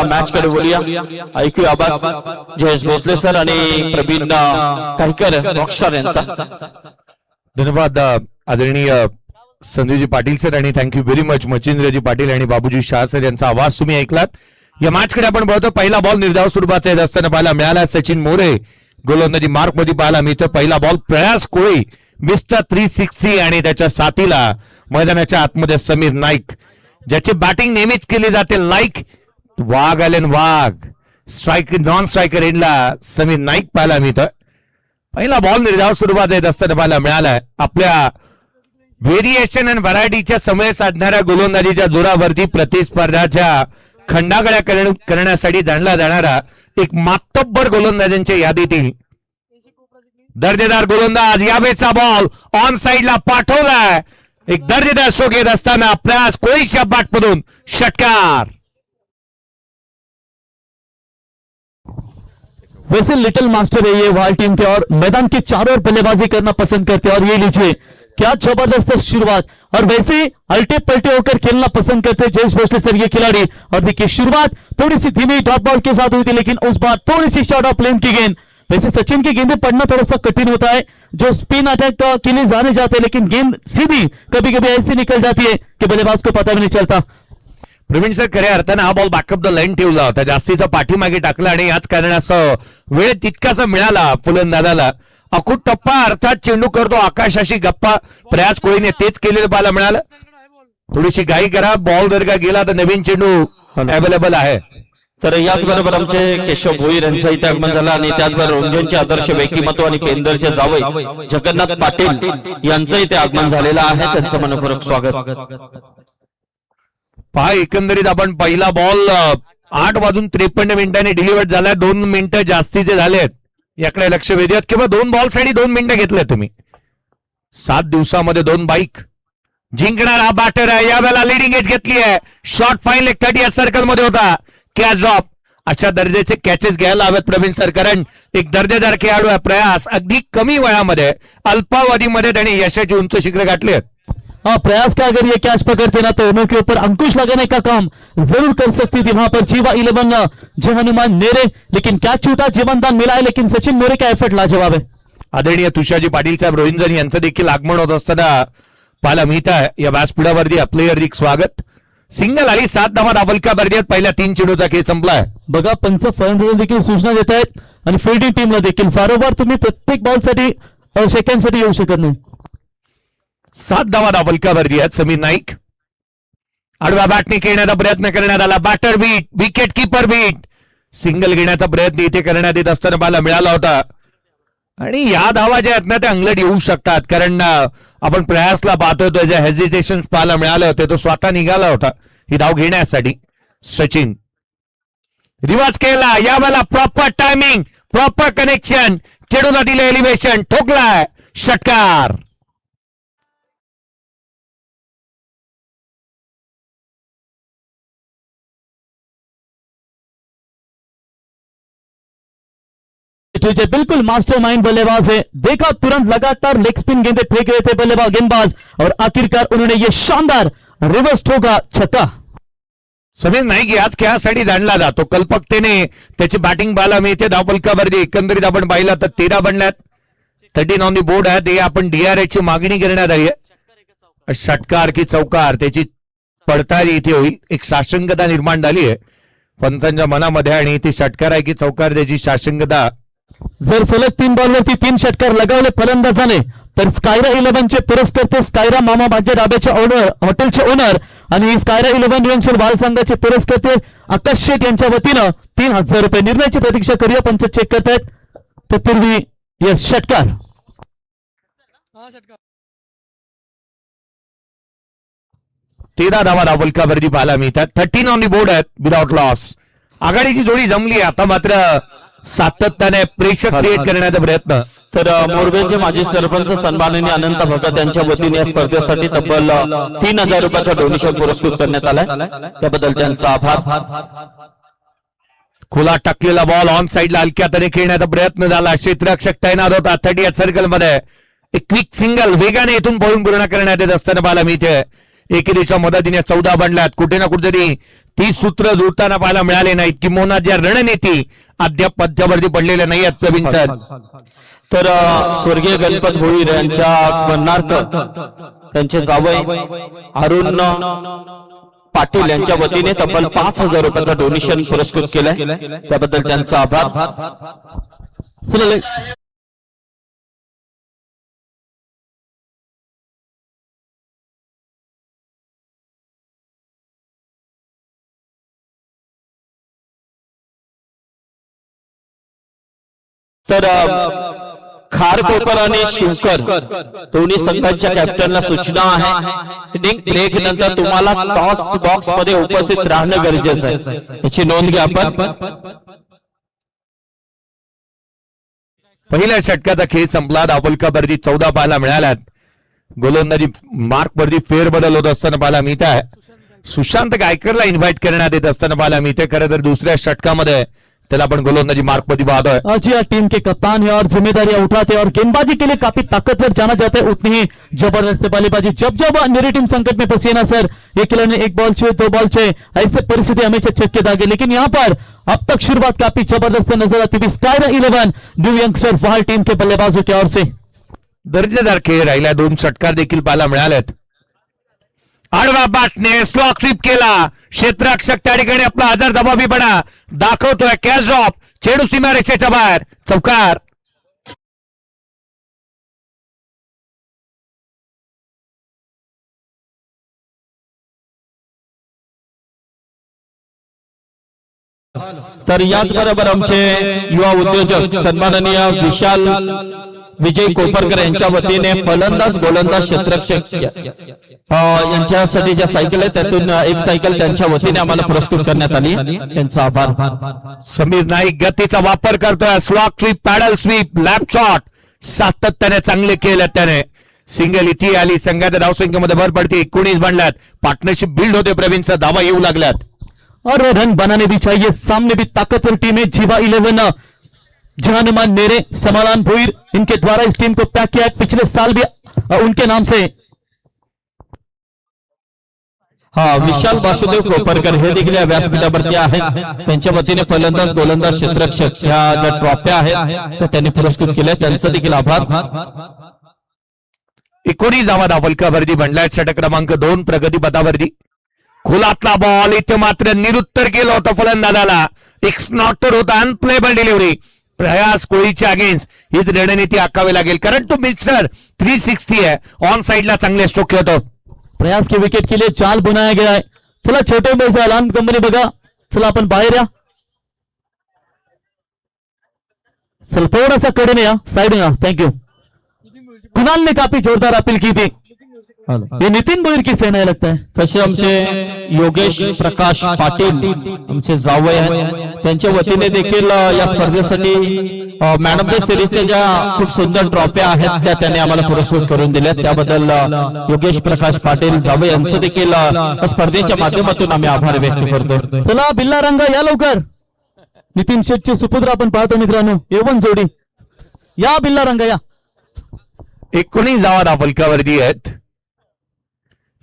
Match कडे बोलूया. ऐकूया आवाज जयेश भोसले सर आणि प्रवीण काहीकर रॉकस्टार यांचा. धन्यवाद आदरणीय संजयजी पाटील सर आणि थँक्यू व्हेरी मच मच्छिंद्रजी पाटील आणि बाबूजी शाह सर यांचा आवाज तुम्ही ऐकलात. या मॅच कडे आपण बघतो. पहिला बॉल निर्धाव स्वरूपाचा येत असताना पाहायला मिळाला. सचिन मोरे गोलंदाजी मार्क मध्ये पाहायला मिळतो. पहिला बॉल प्रयास कोळी मिस्टर 360 आणि त्याच्या साथीला मैदानाच्या आतमध्ये समीर नाईक ज्याची बॅटिंग नेहमीच केली जाते लाईक वाघ आलेन वाघ. स्ट्राईक नॉन स्ट्रायकर एंडला समीर नाईक पाहायला मिळतोय. पहिला बॉल निर्धाव स्वरूपात येत असताना पाहायला मिळालाय. आपल्या व्हेरिएशन आणि व्हरायटीच्या समय साधणाऱ्या गोलंदाजीच्या जोरावरती प्रतिस्पर्धाच्या खंडागळ्या करण्यासाठी जाणला जाणारा एक मातब्बर गोलंदाजांच्या यादीतील दर्जेदार गोलंदाज. यावेळेचा बॉल ऑन साइडला पाठवलाय. एक दर्जेदार शोक येत असताना प्रयास कोळीच्या बॅटमधून षटकार. वैसे लिटिल मास्टर है ये वाल टीम के और मैदान के चारों ओर बल्लेबाजी करना पसंद करते हैं और ये लीजिए क्या जबरदस्त शुरुआत और वैसे अल्टे पलटे होकर खेलना पसंद करते हैं जयेश भोसले सर ये खिलाड़ी. और देखिए शुरुआत थोड़ी सी धीमी डॉट बॉल के साथ हुई थी लेकिन उस बार थोड़ी सी शॉर्ट ऑफ लेंथ की गेंद. वैसे सचिन की गेंदें पढ़ना थोड़ा सा कठिन होता है जो स्पिन अटैक के लिए जाने जाते हैं लेकिन गेंद सीधी कभी कभी ऐसी निकल जाती है कि बल्लेबाज को पता भी नहीं चलता. प्रवीण सर खऱ्या अर्थानं हा बॉल बॅकअप द लाईन ठेवला होता. जास्तीचा पाठीमागे टाकला आणि याच कारणास्तव वेळ तितकासा मिळाला फुलंदाजाला. अकुट टप्पा अर्थात चेंडू करतो आकाशाशी गप्पा. प्रयास कोळीने तेच केलेलं पाहायला मिळालं. थोडीशी घाई करा. बॉल जर का गेला तर नवीन चेंडू अवेलेबल आहे. तर याचबरोबर आमचे केशव भोईर यांचं इथे आगमन झालं आणि त्याचबरोबर रंजनचे आदर्श व्यक्तिमत्व आणि पेंदरचे जावई जगन्नाथ पाटील यांचं इथे आगमन झालेलं आहे. त्यांचं मनपूर्वक स्वागत. पहा एकंदरीत आपण पहिला बॉल 8:53 डिलिव्हर्ड झाला. 2 मिनिटं जास्तीचे झालेत. याकडे लक्ष वेधूयात. किंवा 2 बॉलसाठी 2 मिनिटं घेतले तुम्ही. 7 दिवसामध्ये 2 बाईक जिंकणार हा बॅटर आहे. यावेळेला लिडिंग एज घेतली आहे. शॉर्ट फाईन लेग 30 सर्कल मध्ये होता. Catch drop. अशा दर्जाचे कॅचेस घ्यायला हवेत प्रवीण सर कारण एक दर्जेदार खेळाडू आहे. प्रयास अगदी कमी वयामध्ये अल्पावधीमध्ये त्याने यशाची उंच शिखर गाठली आहेत. हाँ प्रयास का अगर ये कैच पकड़ते ना तो उनके ऊपर अंकुश लगाने का काम जरूर कर सकती थी वहां पर जीवा 11 जय हनुमान नेरे लेकिन कैच छूटा. जीवन दान मिला है लेकिन सचिन मोरे का एफर्ट लाजवाब है. आदरणीय तुषारजी पाटील साहेब रोहिंजन यांचं देखील आगमन होत असताना पाहायला मिळत आहे. या व्यासपीठावरती प्लेयर रिक स्वागत. सिंगल आली. 7 धावा दाबलकावरती पहिल्या 3 चेंडूचा खेळ संपलाय. बघा पंच फलंदाजांना देखील सूचना देत आहेत आणि फिल्डिंग टीमला देखील वारंवार तुम्ही प्रत्येक बॉलसाठी सेकंडसाठी येऊ शकत नाही. 7 धावा दाबलकावरती आहेत. समीर नाईक आडव्या बॅटने खेळण्याचा प्रयत्न करण्यात आला. Batter beat wicket keeper beat. Single घेण्याचा प्रयत्न इथे करण्यात येत असताना पाहायला मिळाला होता आणि या धावा ज्या आहेत ना त्या अंगलट येऊ शकतात कारण आपण प्रयासला पाहतोय जे हेजिटेशन पाहायला मिळाले होते तो स्वतः निघाला होता ही धाव घेण्यासाठी. सचिन रिवाज केला. यावेळेला प्रॉपर टायमिंग प्रॉपर कनेक्शन चेडूला दिले एलिव्हेशन ठोकलाय षटकार. बिल्कुल मास्टरमाइंड बल्लेबाज है. देखा तुरंत लगातार लेग स्पिन गेंदें फेंक रहे थे गेंदबाज और आखिरकार उन्होंने ये शानदार रिवर्स ठोका छक्का. समीर नाईक याच खेळासाठी जाणला जातो. कल्पकतेने त्याची बॅटिंग पाहायला मिळते. धावफलकावरती एकंदरीत आपण पाहिलं तर 13 बनल्यात. 13 ऑन दी बोर्ड आहे. ते आपण DRH ची मागणी करण्यात आली आहे. षटकार की चौकार त्याची पडताळी इथे होईल. एक साशंकता निर्माण झाली आहे पंतांच्या मनामध्ये आणि ती षटकार आहे की चौकार त्याची साशंकता. जर सलग 3 बॉलवरती 3 षटकार लगावले फलंदाजाने तर स्कायरा 11 चे पुरस्कर्ते स्कायरा मामा भाज्य डाब्याचे ओनर हॉटेलचे ओनर आणि स्कायरा 11 यंगस्टर बाल संघाचे पुरस्कर्ते आकाश शेठ यांच्या वतीनं 3000 रुपये. निर्णयाची प्रतीक्षा करूया. पंच चेक करतायत तत्पूर्वी यस षटकार. 13 धावा दावलकावरती पाहायला मिळतात. 13 ऑन दी बोर्ड आहेत विदाउट लॉस. आघाडीची जोडी जमली. आता मात्र सातत्याने प्रेक्षक क्रिएट करण्याचा प्रयत्न. तर मोरबेचे माजी सरपंच सन्माननीय अनंत भगत यांच्या वतीने या स्पर्धेसाठी तब्बल 3000 रुपयाचा डोनेशन पुरस्कृत करण्यात आलाय. त्याबद्दल त्यांचा आभार. खुला टाकलेला बॉल ऑन साइडला हलक्या तरी खेळण्याचा प्रयत्न झाला. क्षेत्ररक्षक तैनात होता 30 सर्कल मध्ये. एक क्विक सिंगल वेगाने इथून पळून पूर्ण करण्यात येत असताना पाहायला मिळते. एकेरीच्या मदतीने 14 बनल्यात. कुठे ना कुठेतरी ती सूत्र जुळताना पाहायला मिळाले नाहीत किंवा ज्या रणनीती अद्याप पथ्यावरती पडलेल्या नाही आहेत प्रवीण सर. तर स्वर्गीय गणपत भोईर यांच्या स्मरणार्थ त्यांचे जावई अरुण पाटील यांच्या वतीने तब्बल 5,000 रुपयाचा डोनेशन पुरस्कृत केलंय, त्याबद्दल त्यांचा आभार. चला तर खारकोपर आणि शिवकर दोन्ही संघांच्या कॅप्टनला सूचना आहे, ब्रेक नंतर तुम्हाला टॉस बॉक्स मध्ये उपस्थित राहणं गरजेचं आहे, याची नोंद घ्या आपण. पहिल्या षटकाचा खेळ संपला. धावफलकावरती 14 पाहायला मिळाल्यात. गोलंदाजी मार्क वरती फेरबदल होत असताना पाहायला मिळत आहे. सुशांत गायकरला इन्व्हाइट करण्यात येत असताना पाहायला मिळते. खरं तर दुसऱ्या षटकामध्ये त्याला आपण गोलंदाजी मार्क मध्ये पाहतोय. आज यह टीम के कप्तान है और जिम्मेदारियां उठाते हैं और गेंदबाजी के लिए काफी ताकतवर जाना जाता है, उतनी ही जबरदस्त बल्लेबाजी. जब जब मेरी टीम संकट में फंसी है ना सर, एक खिलाड़ी ने 1 बॉल चाहिए 2 बॉल चाहिए, ऐसे परिस्थिति हमेशा चक्के दागे. लेकिन यहाँ पर अब तक शुरुआत काफी जबरदस्त नजर आती है. स्टार 11 न्यू यंगस्टर वहाल टीम के बल्लेबाजों की ओर से दर्जेदार खेळ राहिला. 2 षटकार देखील पाहायला मिळालेत. आडवा बॅटने स्लॉक स्वीप केला. क्षेत्ररक्षक त्या ठिकाणी आपला हजर जबाबीपणा दाखवतोय. कॅच ड्रॉप, चेंडू सीमारेषेच्या बाहेर, चौकार. तर याच बरोबर आमचे युवा उद्योजक सन्माननीय विशाल विजय कोपरकर यांच्या वतीने फलंदाज गोलंदाज क्षेत्ररक्षक यांच्यासाठी ज्या सायकल आहे त्यातून एक सायकल त्यांच्या वतीने आम्हाला पुरस्कृत करण्यात आली, त्यांचा आभार. समीर नाईक गतीचा वापर करतोय. Slog sweep, paddle sweep, lap shot सातत्याने चांगले केले. त्याने सिंगल इथे आली. संघाच्या धावसंख्येमध्ये भर पडते. 19 बनल्यात. पार्टनरशिप बिल्ड होते. प्रवीणचा धावा येऊ लागल्यात और रन बनाने भी चाहिए. सामने भी ताकतवर टीम है. जीवा 11 जहानुमान मेरे समालान भोईर इनके द्वारा इस टीम को पैक किया है. पिछले साल भी उनके नाम से विशाल वासुदेव कोपरकर हे देखील या व्यासपीठावरती आहेत. त्यांच्या वतीने फलंदाज गोलंदाज क्षेत्ररक्षक ह्या ज्या ट्रॉफ्या आहेत त्या त्यांनी पुरस्कृत केल्या, त्यांचा देखील आभार. 19 धावा धावफलकावरती बनल्यात. षटक क्रमांक 2 प्रगतीपथावरती. खुलातला बॉल इथे मात्र निरुत्तर केलं होतं फलंदाजाला. एक स्नॉटर होता. Unplayable delivery. प्रयास कोळीच्या अगेन्स्ट हीच रणनीती आखावी लागेल, कारण तो मिक्सर 360 है. ऑन साइडला चांगले स्ट्रोक होतो. प्रयास के विकेट के लिए जाल बनाया गया है. चला छोटे बॉलचा ऐलान कंपनी बघा. चला आपण बाहेर या. चल थोडासा कडेने या, साइड या. थँक्यू. कुणाल ने काफी जोरदार अपील की थी. ये नितीन भोईर की सेना है लगता है. तसे आमचे योगेश प्रकाश पाटील आमचे जावई आहेत, त्यांच्या वतीने देखील या स्पर्धेसाठी मॅन ऑफ द सिरीजच्या ज्या खूप सुंदर ट्रॉफ्या आहेत त्या त्यांनी आम्हाला पुरस्कृत करून दिल्या, त्याबद्दल योगेश प्रकाश पाटील जावई यांचं देखील स्पर्धेच्या माध्यमातून आम्ही आभार व्यक्त करतो. चला बिल्ला रंग या लवकर. नितीन शेटचे सुपुत्र आपण पाहतो मित्रांनो. एवन जोडी या बिल्ला रंग या. 19 धावा धावफलकावरती आहेत.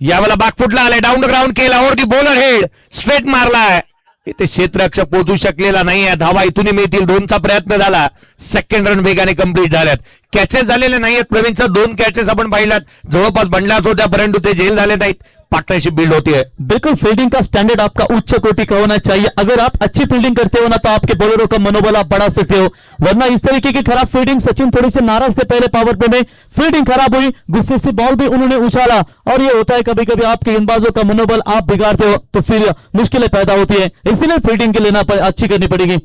यावेळेला बॅकफुटला आलाय. डाऊन द ग्राउंड केला. वरती बॉलर हेड स्ट्रेट मारलाय. इथे क्षेत्ररक्षक पोहोचू शकलेला नाहीये. धावा इथून मिळतील. 2चा प्रयत्न झाला. सेकंड रन वेगाने कंप्लीट झाल्यात. कॅचेस झालेले नाहीयेत. प्रवीणचा 2 कॅचेस आपण पाहिलात जवळपास बनलाच होत्या, परंतु ते झेल झाले नाहीत. पार्टनरशिप बिल्ड होती है. बिल्कुल फील्डिंग का स्टैंडर्ड आपका उच्च कोटि का होना चाहिए. अगर आप अच्छी फील्डिंग करते हो ना तो आपके बॉलरों का मनोबल आप बढ़ा सकते हो, वरना इस तरीके की खराब फील्डिंग. सचिन थोड़े से नाराज थे पहले पावर प्ले में. फील्डिंग खराब हुई, गुस्से से बॉल भी उन्होंने उछाला, और ये होता है कभी कभी आपके गेंदबाजों का मनोबल आप बिगाड़ते हो तो फिर मुश्किलें पैदा होती है. इसलिए फील्डिंग के लेना अच्छी करनी पड़ेगी.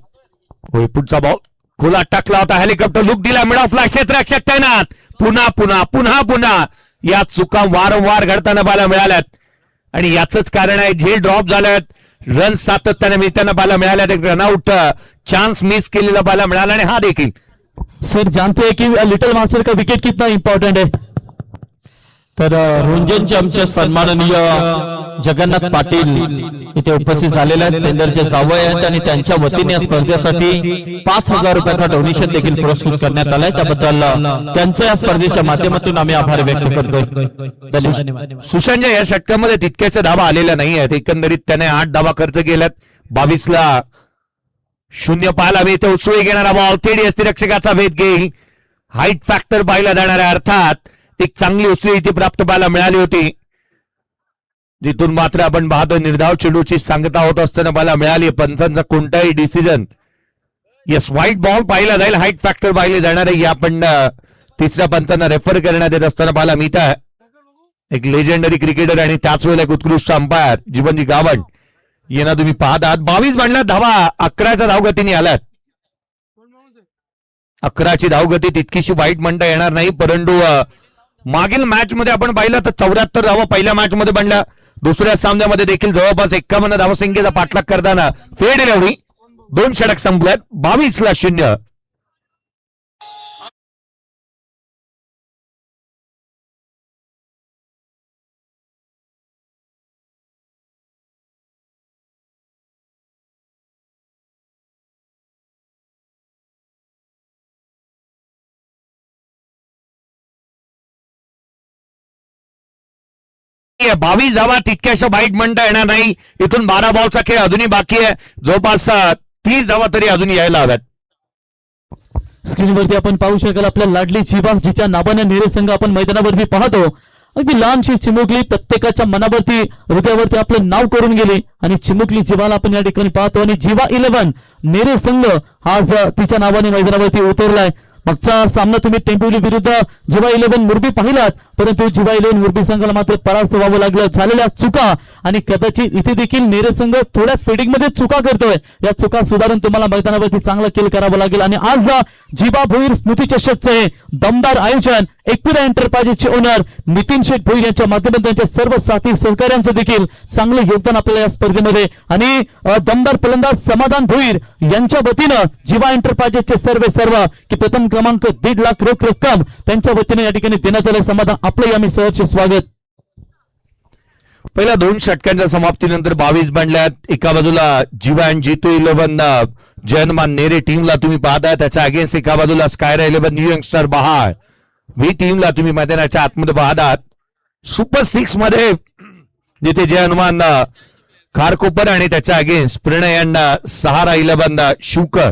पुढचा बॉल खुला टाकला होता. हेलिकॉप्टर लुक दिला. मिड ऑफ ला क्षेत्ररक्षक तैनात. पुन्हा पुन्हा पुन्हा पुन्हा या चुका वारंवार घडताना पाहायला मिळाल्यात, आणि याच कारण आहे झेल ड्रॉप झाल्यात. रन सातत्याने मिळताना पाहायला मिळाल्यात. एक रनआउट चान्स मिस केलेला पाहायला मिळाला, आणि हा देखील. सर जानते हैं कि लिटिल मास्टर का विकेट कितना इंपॉर्टेंट है. तर रुंजनचे आमचे सन्माननीय जगन्नाथ पाटील इथे उपस्थित झालेले आहेत. पेंदरचे जावई आहेत आणि त्यांच्या वतीने या स्पर्धेसाठी 5,000 रुपयाचा डोनेशन देखील पुरस्कृत करण्यात आलाय. त्याबद्दल त्यांचं या स्पर्धेच्या माध्यमातून आम्ही आभार व्यक्त करतोय. धन्यवाद. सुशांतच्या या षटकामध्ये तितक्याच्या धावा आलेल्या नाही आहेत. एकंदरीत त्याने 8 धावा खर्च केल्यात. 22ला 0 पाहायला मिळते. उचलून घेणारा बॉल थेट यष्टिरक्षकाचा भेद घेईल. हाईट फॅक्टर पाहिला जाणार आहे. अर्थात एक चांगली उचली इथे प्राप्त पाहायला मिळाली होती, जिथून मात्र आपण पाहतो निर्धाव चेंडूची सांगता होत असताना पाहायला मिळाली. पंचांचा कोणताही डिसिजन यस व्हाईट बॉल पाहिला जाईल. हाईट फॅक्टर पाहिले जाणार आहे. आपण तिसऱ्या पंचांना रेफर करण्यात येत असताना पाहायला मिळत आहे. एक लेजेंडरी क्रिकेटर आणि त्याच वेळेला एक उत्कृष्ट अंपायर जीवनजी गावंड यांना तुम्ही पाहत आहात. 22 बनला धावा 11च्या धावगतीने आल्यात. 11ची धावगती तितकीशी वाईट म्हणता येणार नाही, परंतु मागील मॅच मध्ये आपण पाहिलं तर 74 धावा पहिल्या मॅच मध्ये बनल्या. दुसऱ्या सामन्यामध्ये देखील जवळपास 51 धावसंख्येचा पाठलाग करताना फेड एवढी 2 षटक संपल्यात. 22ला 0. आहे. 22 धावा तितक्याशा वाईट म्हणता येणार नाही. इथून 12 बॉलचा खेळ अजूनही बाकी आहे. जवळपास 30 धावा तरी अजून यायला हव्यात. स्क्रीनवरती आपण पाहू शकाल आपल्या लाडली चिबा जिच्या नावाने नेरे संघ आपण मैदानावरती पाहतो. अगदी लहानशी चिमुकली प्रत्येकाच्या मनावरती हृदयावरती आपलं नाव करून गेली आणि चिमुकली जीवाला आपण या ठिकाणी पाहतो. आणि जीवा 11 नेरे संघ आज तिच्या नावाने मैदानावरती उतरलाय. मागचा सामना तुम्ही टेंपिवली विरुद्ध जीवा 11 मुरबी पाहिलात, परंतु जीवा 11 मुरबी संघाला मात्र परास्त व्हावं लागलं. झालेल्या चुका आणि कदाचित इथे देखील नेरे संघ थोड्या फिडिंग मध्ये चुका करतोय. या चुका सुधारून तुम्हाला मैदानावरती चांगला खेळ करावा लागेल. आणि आज जीवा भोईर स्मृती चषकचे दमदार आयोजन एकविरा एंटरप्राइजेसचे ओनर नितीन शेठ भोईर यांच्या माध्यमातून त्यांच्या सर्व साथी सहकार्यांचं देखील चांगलं योगदान आपल्याला या स्पर्धेमध्ये आणि दमदार फलंदाज समाधान भोईर यांच्या वतीनं जीवा एंटरप्राइजेसचे सर्व की प्रथम क्रमांक 1.5 लाख रोख रक्कम त्यांच्या वतीने या ठिकाणी देण्यात आले. समाधान आपलं आम्ही सहर्ष स्वागत. पहिल्या 2 षटकांच्या समाप्तीनंतर 22 बनल्यात. एका बाजूला जीवा अँड जितू 11 जयनमान नेरे टीमला तुम्ही पाहताय. त्याच्या अगेन्स्ट एका बाजूला स्कायरा 11 न्यू यंगस्टर बहार व्ही टीमला तुम्ही मैदानाच्या आतमध्ये पाहतात. सुपर 6 मध्ये जिथे जय हनुमान खारकोपर आणि त्याच्या अगेन्स्ट प्रणय यांना सहारा 11 शुकर.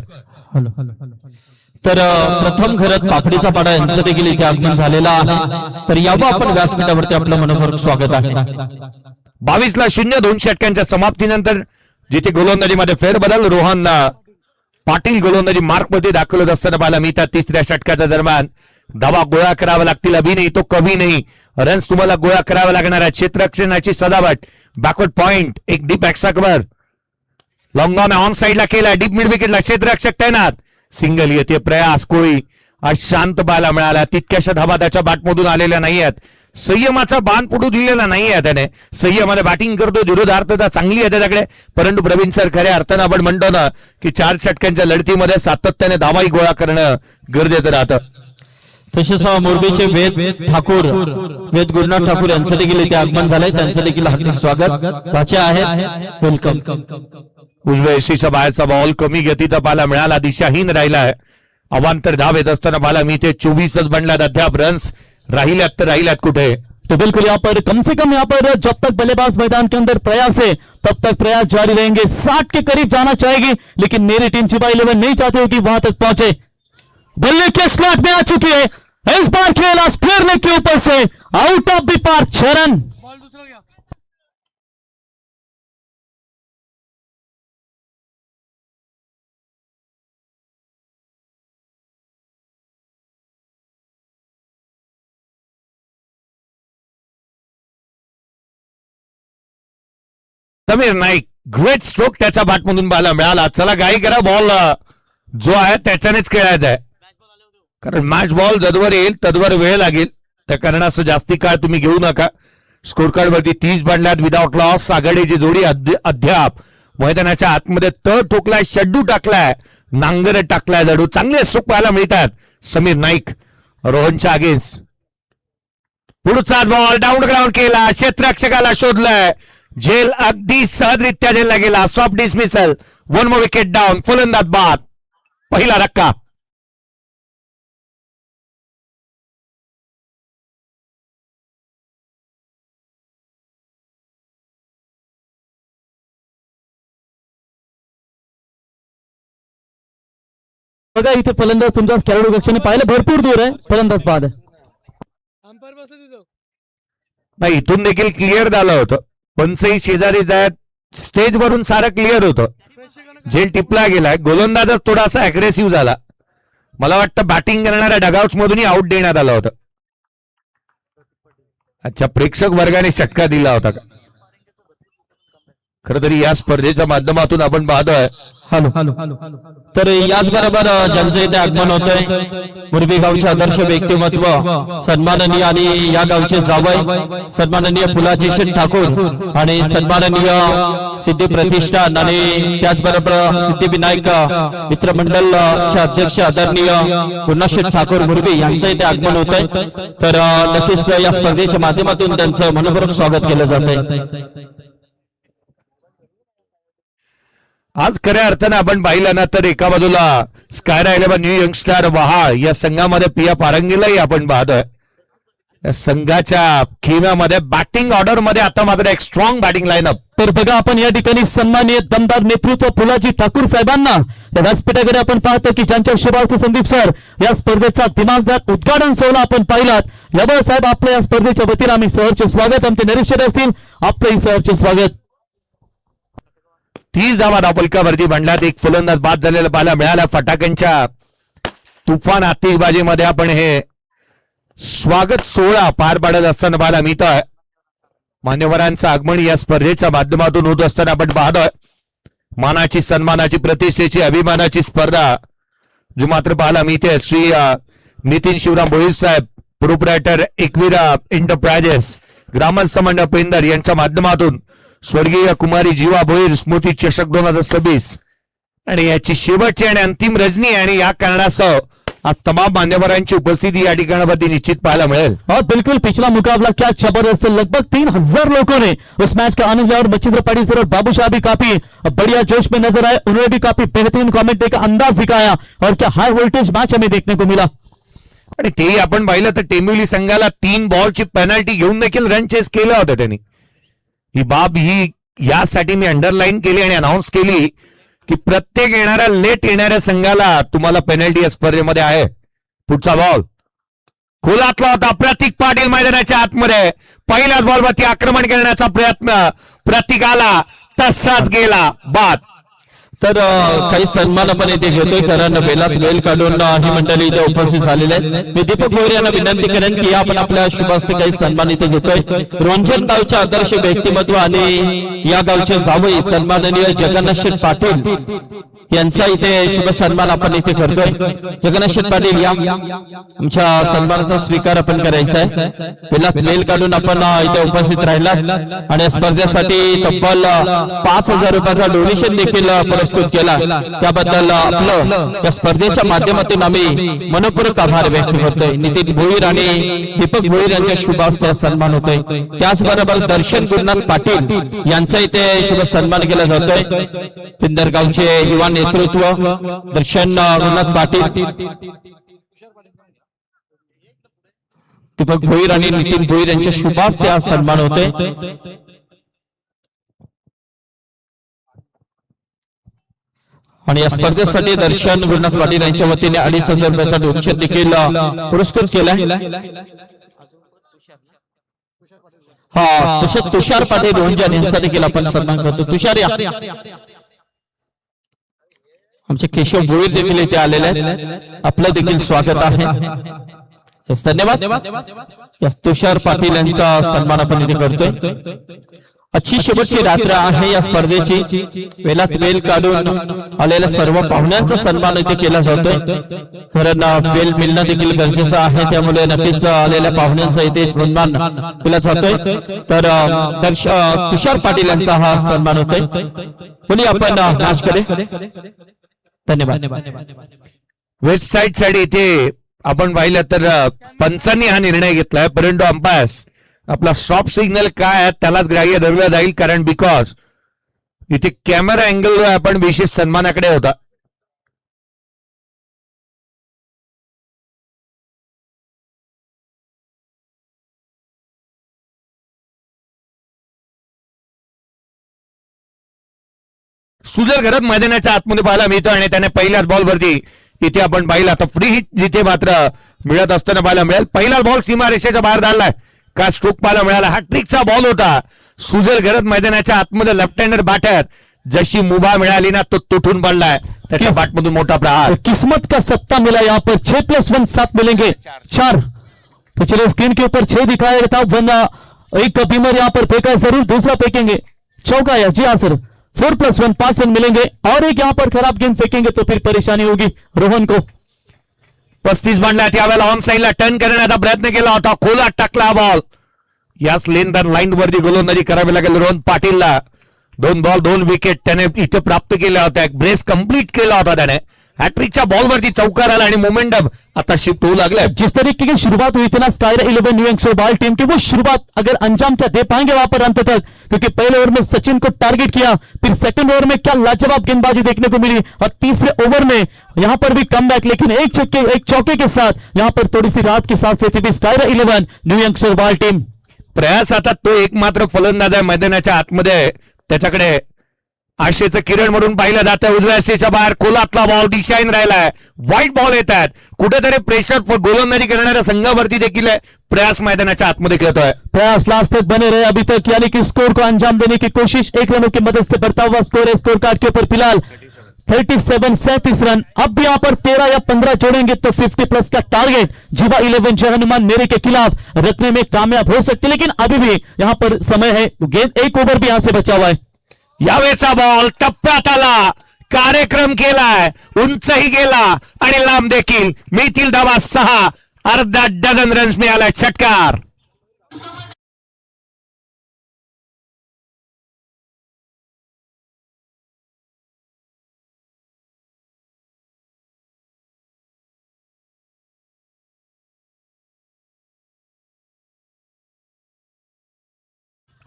तर प्रथम घरात पापडीचा पाडा यांचं देखील इथे आगमन झालेला आहे. तर यावं आपण व्यासपीठावरती आपलं मनोभावक स्वागत आहे. 22ला 0 2 षटकांच्या समाप्तीनंतर जिथे गोलंदाजीमध्ये फेरबदल रोहन पाटील गोलंदाजी मार्क मध्ये दाखल होत असताना पाहायला मिळतात. तिसऱ्या षटकाच्या दरम्यान धावा गोळा करावा लागतील. अभि नाही तो कवी नाही. रन्स तुम्हाला गोळा करावा लागणार आहे. क्षेत्ररक्षणाची सजावट बॅकवर्ड पॉइंट एक deep extra cover long on साइडला केला. डीप मिड विकेटला क्षेत्ररक्षक तैनात. सिंगल येते. प्रयास कोळी आज शांत पाहायला मिळाला. तितक्याशा धावा त्याच्या बॅटमधून आलेल्या नाही आहेत. संयमाचा बाण पुढू दिलेला नाही आहे त्याने. संयमाने बॅटिंग करतो. विरोधार्थता चांगली आहे त्याच्याकडे, परंतु प्रवीण सर खऱ्या अर्थानं आपण म्हणतो ना की 4 षटकांच्या लढतीमध्ये सातत्याने धावाही गोळा करणं गरजेचं राहतं. तसेच मोरबीचे वेद गुरुनाथ ठाकूर यांचं देखील इथे आगमन झालंय. त्यांचं देखील हार्दिक स्वागत. वाचे आहेत वेलकम. उजव्या एसीच्या बाहेरचा बॉल कमी गतीचा पाहायला मिळाला. दिशाहीन राहिलाय. अवांतर धाव येत असताना पाहायला मी ते 24च बनल्यात. अद्याप रन्स राहिल्यात तर राहिल्यात कुठे. तो बिल्कुल यहाँ पर कम से कम यहाँ पर जब तक बल्लेबाज मैदान के अंदर प्रयास है तब तक प्रयास जारी रहेंगे. 60 के करीब जाना चाहेगी, लेकिन मेरी टीम जीवा 11 नहीं चाहती हो कि वहां तक पहुंचे. बल्ले के स्लॉट में आ चुकी है. इस बार खेला स्क्वायर के ऊपर से out of the park. 6 run. Sameer Naik great stroke त्याच्या बॅटमधून पाहायला मिळाला. चला काही करा. बॉल जो आहे त्याच्यानेच खेळायचा आहे, कारण मॅच बॉल जदवर येईल तदवर वेळ लागेल. त्या कारणास्तव जास्ती काळ तुम्ही घेऊ नका. स्कोर कार्ड वरती 30 बनल्यात विदाउट लॉस. आघाडीची जोडी अद्याप मैदानाच्या आतमध्ये तळ ठोकलाय, शड्डू टाकलाय, नांगर टाकलाय. जडू चांगले स्ट्रोक पाहायला मिळतात. समीर नाईक रोहनच्या अगेन्स्ट पुढचा बॉल डाऊन ग्राउंड केला, क्षेत्ररक्षकाला शोधलंय, झेल अगदी सहजरित्या झेलला गेला, soft dismissal, 1 more wicket down, फलंदाज बाद, पहिला धक्का. बघा इथे फलंदाज तुमच्या खेळाडू कक्षाने पाहिलं भरपूर दूर आहे, फलंदाज बाद आहे. नाही, इथून देखील क्लिअर झालं होतं, पंचही शेजारी जात स्टेज वरून सारं क्लिअर होतं, झेल टिपला गेलाय, गोलंदाजच थोडासा अग्रेसिव्ह झाला. मला वाटतं बॅटिंग करणाऱ्या डगआउट्स मधूनही आउट देण्यात आलं होतं. अच्छा, प्रेक्षक वर्गाने षटका दिला होता का? खरं तरी या स्पर्धेच्या माध्यमातून आपण पाहतोय तर याचबरोबर ज्यांचं इथे आगमन होतंय, मुरबी गावचे आदर्श व्यक्तिमत्व सन्माननीय आणि या गावचे जावई सन्माननीय फुलाजी शेठ ठाकूर आणि सन्माननीय सिद्धी प्रतिष्ठान आणि त्याचबरोबर सिद्धिविनायक मित्रमंडळचे अध्यक्ष आदरणीय पुन्हा ठाकूर मुरबी यांचं इथे आगमन होतंय. तर नक्कीच या स्पर्धेच्या माध्यमातून त्यांचं मनपूर्वक स्वागत केलं जात आहे. आज खऱ्या अर्थानं आपण पाहिलं ना तर एका बाजूला स्कायरा 11 न्यू यंगस्टार वहाळ या संघामध्ये पिया पारंगीलाही आपण पाहतोय. या संघाच्या खेळामध्ये बॅटिंग ऑर्डर मध्ये आता मात्र एक स्ट्रॉंग बॅटिंग लाईनअप. तर बघा आपण या ठिकाणी सन्माननीय दमदार नेतृत्व फुलाजी ठाकूर साहेबांना या व्यासपीठाकडे आपण पाहतो की ज्यांच्या शुभार्थ संदीप सर या स्पर्धेचा दिमागदार उद्घाटन सोहळा आपण पाहिलात. याबद्दल साहेब आपल्या या स्पर्धेच्या वतीने आम्ही सहर्ष स्वागत, आमचे निरीक्षक असतील आपलंही सहर्ष स्वागत. 30 धावा धावफलकावरती भांडल्यात, एक फलंदाज बाद झालेला पाहायला मिळाला. फटाक्यांच्या तुफान आतिषबाजीमध्ये आपण हे स्वागत सोहळा पार पाडत असताना पाहायला मिळतोय. मान्यवरांचं आगमन या स्पर्धेच्या माध्यमातून होत असताना आपण पाहतोय. मानाची, सन्मानाची, प्रतिष्ठेची, अभिमानाची स्पर्धा जो मात्र पाहायला मिळते. श्री नितीन शिवराम भोईर साहेब, प्रोप्रायटर एकविरा एंटरप्राइजेस, ग्रामस्थ मंडळ पेंदर यांच्या माध्यमातून स्वर्गीय कुमारी जीवा भोईर स्मृती चषक 2026 आणि याची शेवटची आणि अंतिम रजनी आणि या कारणास्तव आज तमाम मान्यवरांची उपस्थिती या ठिकाणावरती निश्चित पाहायला मिळेल. और बिल्कुल पिछला मुकाबला क्या जबरदस्त, लगभग 3000 लोगों ने उस मैच का आनंद लिया और मच्छिंद्र पाटिल सर और बाबू शाह भी काफी बढ़िया जोश में नजर आए. उन्होंने भी काफी बेहतरीन कमेंट्री का अंदाज दिखाया और क्या हाई वोल्टेज मैच हमें देखने को मिला. आणि तेही आपण पाहिलं तर टेंबिवली संघाला 3 बॉलची पेनल्टी घेऊन देखील रन चेस केलं होतं त्यांनी. ही बाब ही यासाठी मी अंडरलाईन केली आणि अनाऊन्स केली की प्रत्येक येणाऱ्या लेट येणाऱ्या संघाला तुम्हाला पेनल्टी या स्पर्धेमध्ये आहे. पुढचा बॉल खोलातला होता, प्रतीक पाटील मैदानाच्या आतमध्ये पहिल्याच बॉलवरती आक्रमण करण्याचा प्रयत्न, प्रतीक आला तसाच गेला, बाद. तर काही सन्मान आपण इथे घेतोय, कारण वेळात वेळ काढून ही मंडळी इथे उपस्थित झालेले आहेत. मी दीपक भोईर यांना विनंती करेन की आपण आपल्या शुभास्ते काही सन्मान इथे घेतोय. रोंजन गावचे आदर्श व्यक्तिमत्व आणि या गावचे जावई सन्माननीय जगन्नाथ शेठ पाटील यांचा इथे शुभ सन्मान आपण इथे करतोय. जगन्नाथ शेठ पाटील या आमच्या सन्मानाचा स्वीकार आपण करायचा आहे. वेळात वेळ काढून आपण इथे उपस्थित राहिला आणि स्पर्धेसाठी तब्बल 5000 रुपयाचा डोनेशन देखील पुरस्कृत केला. त्याबद्दल आपलं या स्पर्धेच्या माध्यमातून आम्ही मनपूर्वक आभार व्यक्त करतोय. नितीन भोईर आणि दीपक भोईर यांच्या शुभ हस्ते सन्मान होतोय. त्याचबरोबर दर्शन गुरुनाथ पाटील यांचा इथे शुभ सन्मान केला जातोय. पिंदर गावचे युवा नेतृत्व दर्शन गुरुनाथ पाटील, दीपक भोईर आणि नितीन भोईर यांच्या शुभ हस्ते आज सन्मान होतोय. आणि या स्पर्धेसाठी दर्शन गुरुनाथ पाटील यांच्या वतीने 2500 रुपयाचा डोनेशन देखील पुरस्कृत केलाय. हा, तसेच तुषार पाटील रोंजन यांचा देखील आपण सन्मान करतो. तुषार या, आमचे केशव भोईर देखील इथे आलेले आहेत, आपलं देखील स्वागत आहे. धन्यवाद. तुषार पाटील यांचा सन्मान आपण इथे करतोय. अच्छी शेवटची रात्र आहे या स्पर्धेची. वेळात वेळ काढून आलेल्या सर्व पाहुण्यांचा सन्मान इथे केला जातोय, कारण वेळ मिळणं देखील गरजेचं आहे. त्यामुळे नक्कीच आलेल्या पाहुण्यांचा इथे सन्मान केला जातोय. तर तुषार पाटील यांचा हा सन्मान होतोय. पुढे आपण मॅचकडे. धन्यवाद. वेस्ट साइड साठी इथे आपण पाहिलं तर पंचांनी हा निर्णय घेतलाय, परंतु अंपायर्स आपला स्टॉप सिग्नल काय आहे त्यालाच ग्राह्य धरला जाईल, कारण बिकॉज इथे कॅमेरा अँगल आपण विशेष सन्मानाकडे होता. सुजल घरात मैदानाच्या आतमध्ये पाहायला मिळतो आणि त्याने पहिल्याच बॉलवरती इथे आपण पाहिलं, आता फ्री हिट जिथे मात्र मिळत असताना पाहायला मिळेल. पहिला बॉल सीमा रेषेच्या बाहेर धाडलाय का स्ट्रोक पाहायला मिळाला. हा ट्रिकचा बॉल होता. सुजल घरात मैदानाच्या आतमध्ये लेफ्ट हँडर बॅटर जशी मुभा मिळाली ना तो तुटून पडलाय, त्याच्या बॅटमधून मोठा प्रहार. किस्मत का सत्ता मिला यहाँ पर 6+1 7 मिलेंगे 4. तो चलिए स्क्रीन के ऊपर 6 दिखाया था, वरना एक बीमर यहाँ पर फेंका जरूर, दूसरा फेंकेंगे चौका या जी हाँ सर. 4+1 5 रन मिलेंगे और एक यहाँ पर खराब गेंद फेंकेंगे तो फिर परेशानी होगी रोहन को. 35 मांडला त्यावेळेला ऑन साईडला टर्न करण्याचा प्रयत्न केला होता, खोला टाकला बॉल. याच लाईन वरती गोलंदाजी करावी लागेल रोहन पाटीलला. 2 बॉल 2 विकेट त्याने इथे प्राप्त केल्या होत्या. एक ब्रेस कंप्लीट केला होता त्याने. हॅट्रिकच्या बॉलवरती चौकार आला आणि मोमेंटम आता शिफ्ट होऊ लागले. जिस तरीके की शुरुआत हुई थी ना स्काइरा 11 न्यू यॉर्क बॉल टीम की, वो शुरुआत अगर अंजाम क्या दे पाएंगे वहां पर अंत तक, क्योंकि पहले ओवर में सचिन को टारगेट किया, फिर सेकंड ओवर में क्या लाजवाब गेंदबाजी देखने को मिली और तीसरे ओवर में यहां पर भी कमबैक, लेकिन एक चौके के साथ यहां पर थोड़ी सी राहत की सांस लेती थी स्काइरा 11 न्यू यॉर्क बॉल टीम. प्रयास आता तो एकमात्र फलंदाज आहे मैदानाच्या आतमध्ये, त्याच्याकडे आशेचं किरण म्हणून पाहिलं जातं. उजव्या स्टेच्या बाहेर कोलातला बॉल दिशाहीन राहिलाय. व्हाईट बॉल येत आहेत. कुठेतरी प्रेशर गोलंदाजी करणाऱ्या संघावरती देखील प्रयास मैदानाच्या आतमध्ये खेळतोय. प्रयास लास्ट तक बने रहे अभी तक, यानी कि स्कोर को अंजाम देने की कोशिश. 1 रनों की मदद से बढ़ता हुआ स्कोर है स्कोर कार्ड के ऊपर फिलहाल 37 रन. अब यहाँ पर 13 या 15 जोड़ेंगे तो 50+ का टारगेट जीवा 11 जय हनुमान मेरे के खिलाफ रखने में कामयाब हो सकते, लेकिन अभी भी यहाँ पर समय है. गेंद 1 ओवर भी यहाँ से बचा हुआ है. यावेळेचा बॉल टप्प्यात आला, कार्यक्रम केलाय, उंचही गेला आणि लांब देखील. मिळतील धावा 6, अर्धा डझन रन्स मिळालाय. षटकार.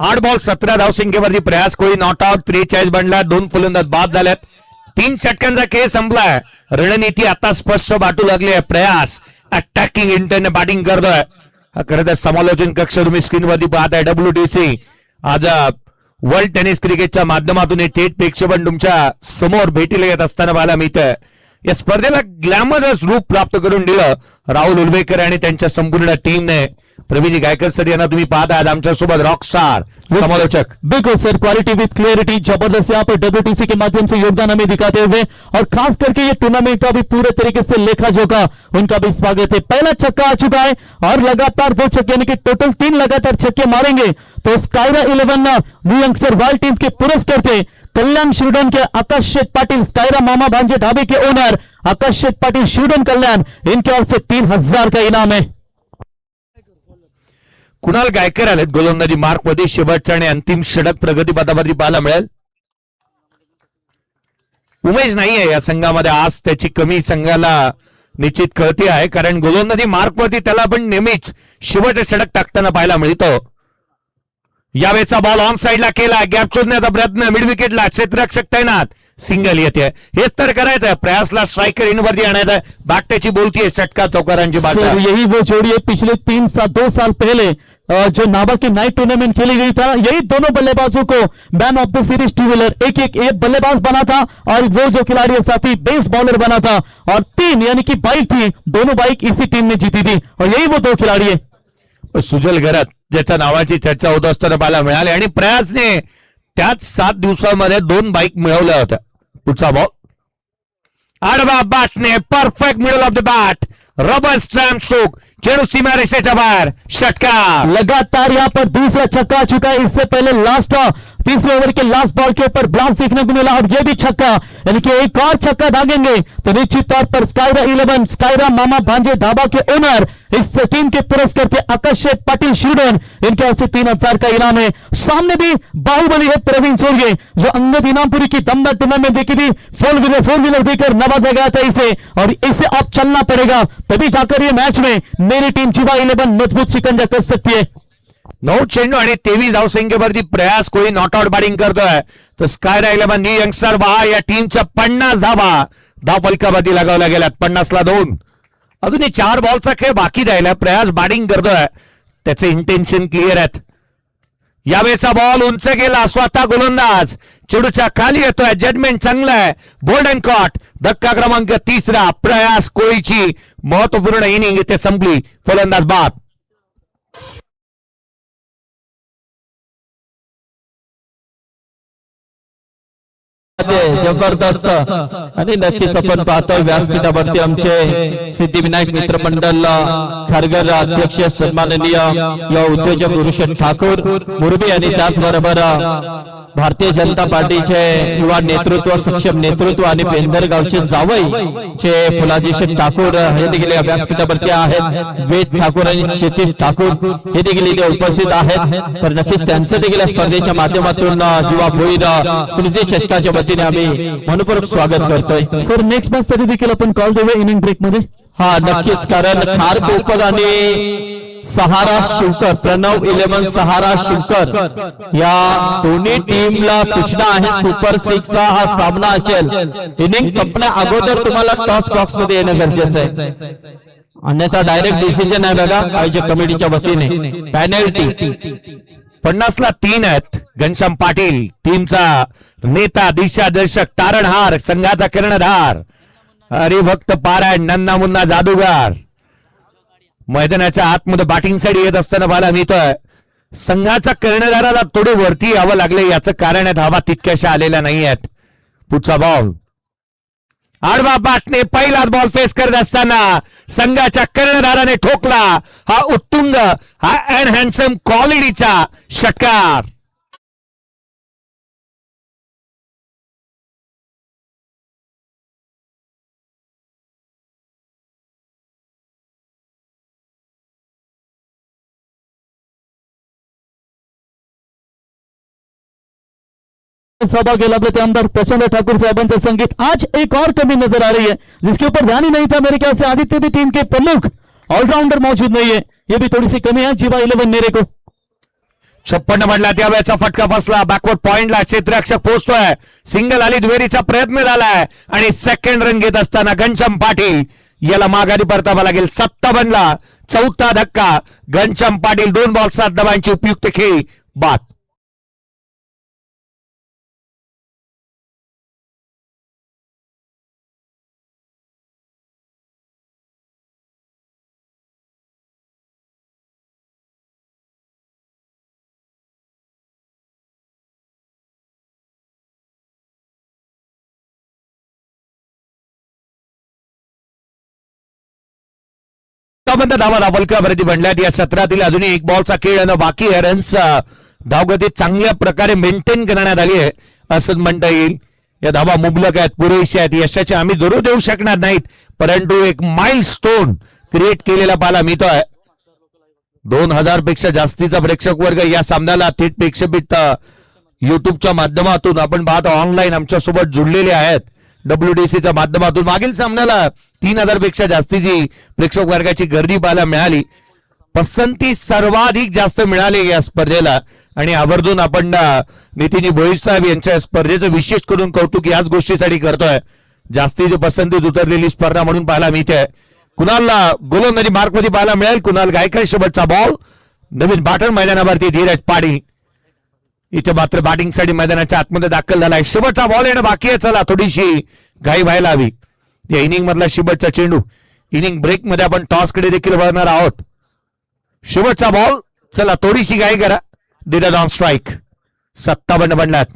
आठ बॉल 17 धावसंख्येवरती प्रयास कोळी नॉट आउट. 43 बनला. 2 फलंदाज बाद झाल्यात. 3 षटकांचा खेळ संपलाय. रणनीती आता स्पष्ट वाटू लागली आहे. प्रयास अटॅकिंग इंटरने बॅटिंग करतोय. खरं तर समालोचन कक्ष तुम्ही स्क्रीनवरती पाहताय. WTC आज वर्ल्ड टेनिस क्रिकेटच्या माध्यमातून हे थेट प्रेक्षेपण तुमच्या समोर भेटीला येत असताना पाहायला मिळतंय. या स्पर्धेला ग्लॅमरस रूप प्राप्त करून दिलं राहुल उलवेकर आणि त्यांच्या संपूर्ण टीमने. प्रवीण गायकर सर यांना तुम्ही पाहत आहात आमच्यासोबत रॉकस्टार समालोचक. बिल्कुल सर, क्वालिटी विद क्लियरिटी जबरदस्त यहाँ पर WTC के माध्यम से योगदान हमें दिखाते हुए, और खास करके ये टूर्नामेंट का भी पूरे तरीके से लेखा जोखा उनका भी स्वागत है. पहला छक्का आ चुका है और लगातार 2 छक्के यानी कि टोटल 3 लगातार छक्के मारेंगे तो स्काइरा 11 न्यू यंगस्टर वर्ल्ड टीम के पुरस्कार थे कल्याण शिवडन के आकाश शेठ पाटिल, स्काइरा मामा भांजे ढाबे के ओनर आकाश शेठ पाटिल शिवडन कल्याण, इनके ओर से 3000 का इनाम है. कुणाल गायकर आलेत गोलंदाजी मार्क मध्ये. शेवटच्या आणि अंतिम षटक प्रगतीपथावरती पाहायला मिळेल. उमेश नाहीये या संघामध्ये आज, त्याची कमी संघाला निश्चित कळती आहे, कारण गोलंदाजी मार्क वरती त्याला पण नेहमीच शेवटचे षटक टाकताना पाहायला मिळतो. यावेळेचा बॉल ऑन साईडला केला, गॅप शोधण्याचा प्रयत्न, मिड विकेटला क्षेत्ररक्षक तैनात, सिंगल येते. हेच तर करायचंय. प्रयासला स्ट्रायकर इन वरती आणायचंय. बागट्याची बोलतीये षटका चौकारांची बात. यही वो जोड़ी है पिछले 2 साल पहले जो नाबा की नाइट टूर्नामेंट खेली गई था, यही दोनों बल्लेबाजों को man of the series 2 wheeler एक बल्लेबाज बना था और वो जो खिलाड़ी है साथी बेस बॉलर बना था, और 3 यानी कि बाइक थी, दोनों बाइक इसी टीम ने जीती थी, और यही वो 2 खिलाड़ी है. सुजल घरात ज्याच्या नावाची चर्चा होत असताना पाहायला मिळाली आणि प्रयासने त्याच 7 दिवसामध्ये 2 बाईक मिळवल्या होत्या. पुढचा बॉल आडवा बॅटने perfect middle of the bat, rubber strap stroke, चेंडू सीमा रेषेच्या बाहेर. षटकार. लगातार यहाँ पर दूसरा छक्का आ चुका है. इससे पहले लास्ट तीसरे ओवर के लास्ट बॉल के ऊपर ब्लास्ट देखने को मिला और ये भी छक्का, यानी कि एक और छक्का दागेंगे तो निश्चित तौर पर स्कायरा 11 स्कायरा मामा भांजे ढाबा के ओनर इस टीम के पुरस्कार के आकाश पाटिल शिरडोन, इनके ओर से 3000 का इनाम है। सामने भी बाहुबली है प्रवीण सूर्य, जो अंगद इनामपुरी की दमदार टूर्नामेंट देखी थी, फोर व्हीलर देकर नवाजा गया था इसे, और इसे अब चलना पड़ेगा तभी जाकर ये मैच में मेरी टीम चिवा 11 मजबूत शिकंजा कर सकती है। 9 चेंडू आणि 23 धावसंख्येवरती प्रयास कोळी नॉट आउट बॅटिंग करतोय, तर स्कायरा 11 न्यू यंगस्टर बहा या टीमच्या 50 धावा धाव फलकावरती लगावल्या गेल्यात, 50 ला 2. अजूनही 4 बॉलचा खेळ बाकी राहिला. प्रयास बॅटिंग करतोय, त्याचे इंटेन्शन क्लिअर आहेत. यावेळेचा बॉल उंच गेला, स्वतः गोलंदाज चेडूच्या खाली येतोय, जजमेंट चांगलं आहे, बोल्ड अँड कॉट. धक्का क्रमांक 3 प्रयास कोळीची महत्वपूर्ण इनिंग इथे संपली. फलंदाज बाद. जबरदस्त आणि नक्कीच आपण पाहतोय व्यासपीठावरती आमचे सिद्धिविनायक मित्र मंडळ खारघर अध्यक्ष सन्माननीय या उद्योजक गुरुशेठ ठाकूर मुरबी आणि त्याचबरोबर भारतीय जनता पार्टीचे युवा नेतृत्व सक्षम नेतृत्व आणि पेंदर गावचे जावई चे फुलाजी शेठ ठाकूर हे देखील व्यासपीठावरती आहेत. वेद ठाकूर आणि क्षितिज ठाकूर हे देखील इथे उपस्थित आहेत. तर नक्कीच त्यांचं देखील स्पर्धेच्या माध्यमातून जीवा भोईर कृती चषकाच्या वतीने आम्ही मनपूर्वक स्वागत करतोय. सर नेक्स्ट मॅच साठी देखील आपण कॉल देऊया इनिंग ब्रेक मध्ये. हा नक्कीच, कारण खार कोपर आणि सहारा शिवकर प्रणव 11 सहारा शिवकर या दोन्ही टीमला सूचना आहे सुपर 6 चा हा सामना असेल. इनिंग संपण्या अगोदर तुम्हाला टॉस बॉक्स मध्ये येणं गरजेचं आहे, अन्यथा डायरेक्ट डिसिजन आहे बघा आयोजक कमिटीच्या वतीने. पेनल्टी 50 ला 3 आहेत. घनश्याम पाटील टीमचा नेता, दिशादर्शक, तारणहार, संघाचा कर्णधार, हरिभक्त पारायण, नन्ना मुन्ना जादूगार मैदानाच्या आतमध्ये बॅटिंग साठी येत असताना पाहायला मिळतोय. संघाचा कर्णधाराला थोडे वरती यावं लागले, याचं कारण आहे धावा तितक्याशा आलेल्या नाही आहेत. पुढचा बॉल आडवा बॅटने पहिलाच बॉल फेस करत असताना संघाच्या कर्णधाराने ठोकला. हा उत्तुंग, हा अँड हँडसम क्वालिटीचा षटकार. सहभाग केला अपने आमदार प्रचंड ठाकुर साहबांचं संगीत आज एक और कमी नजर आ रही है, जिसके ऊपर ध्यान ही नहीं था. मेरे ख्याल से आदित्य भी टीम के प्रमुख ऑलराउंडर मौजूद नहीं है, ये भी थोड़ी सी कमी है जीवा 11 मेरे को. 56 म्हणला त्यावेळेचा फटका फसला. बॅकवर्ड पॉइंटला क्षेत्ररक्षक पोहोचतोय. सिंगल आली, दुहेरीचा प्रयत्न झालाय आणि सेकंड रन घेत असताना घनश्याम पाटील याला माघारी परतावा लागेल. 57 चौथा धक्का. घनश्याम पाटील 2 बॉल 7 धावांची उपयुक्त खेळी बाद. धावा धावलकावरती बनल्यात. या सत्रातील अजूनही 1 बॉलचा खेळ आणि बाकी आहे. रन्स धावगती चांगल्या प्रकारे मेंटेन करण्यात आली आहे असं म्हणता येईल. या धावा मुबलक आहेत, पुरेशा आहेत. यशाचे आम्ही जरूर देऊ शकणार नाहीत, परंतु एक माइलस्टोन क्रिएट केलेला पाहायला मिळतोय. 2000 पेक्षा जास्तीचा प्रेक्षक वर्ग या सामन्याला थेट प्रेक्षेपित युट्यूबच्या माध्यमातून आपण पाहतो. ऑनलाईन आमच्या सोबत जुळलेले आहेत WDCच्या माध्यमातून. मागील सामन्याला 3000 पेक्षा जास्तीची प्रेक्षक वर्गाची गर्दी पाहायला मिळाली. पसंती सर्वाधिक जास्त मिळाली या स्पर्धेला आणि आवर्जून आपण नितीन भोईर साहेब यांच्या स्पर्धेचं विशेष करून कौतुक याच गोष्टीसाठी करतोय. जास्तीची पसंतीत उतरलेली स्पर्धा म्हणून पाहायला मिळते. कुणालला गोलंदाजी मार्कमध्ये पाहायला मिळेल. कुणाल गायकर शेवटचा बॉल. नवीन बॅटर मैदानावरती धीरज पाटील इथे मात्र बॅटिंगसाठी मैदानाच्या आतमध्ये दाखल झालाय. शेवटचा बॉल येणं बाकी आहे. चला थोडीशी घाई व्हायला हवी. या इनिंग मधला शेवटचा चेंडू. इनिंग ब्रेक मध्ये आपण टॉस कडे देखील वळणार आहोत. शेवटचा बॉल. चला थोडीशी घाई करा. Dheeraj on strike. 57 बनलात.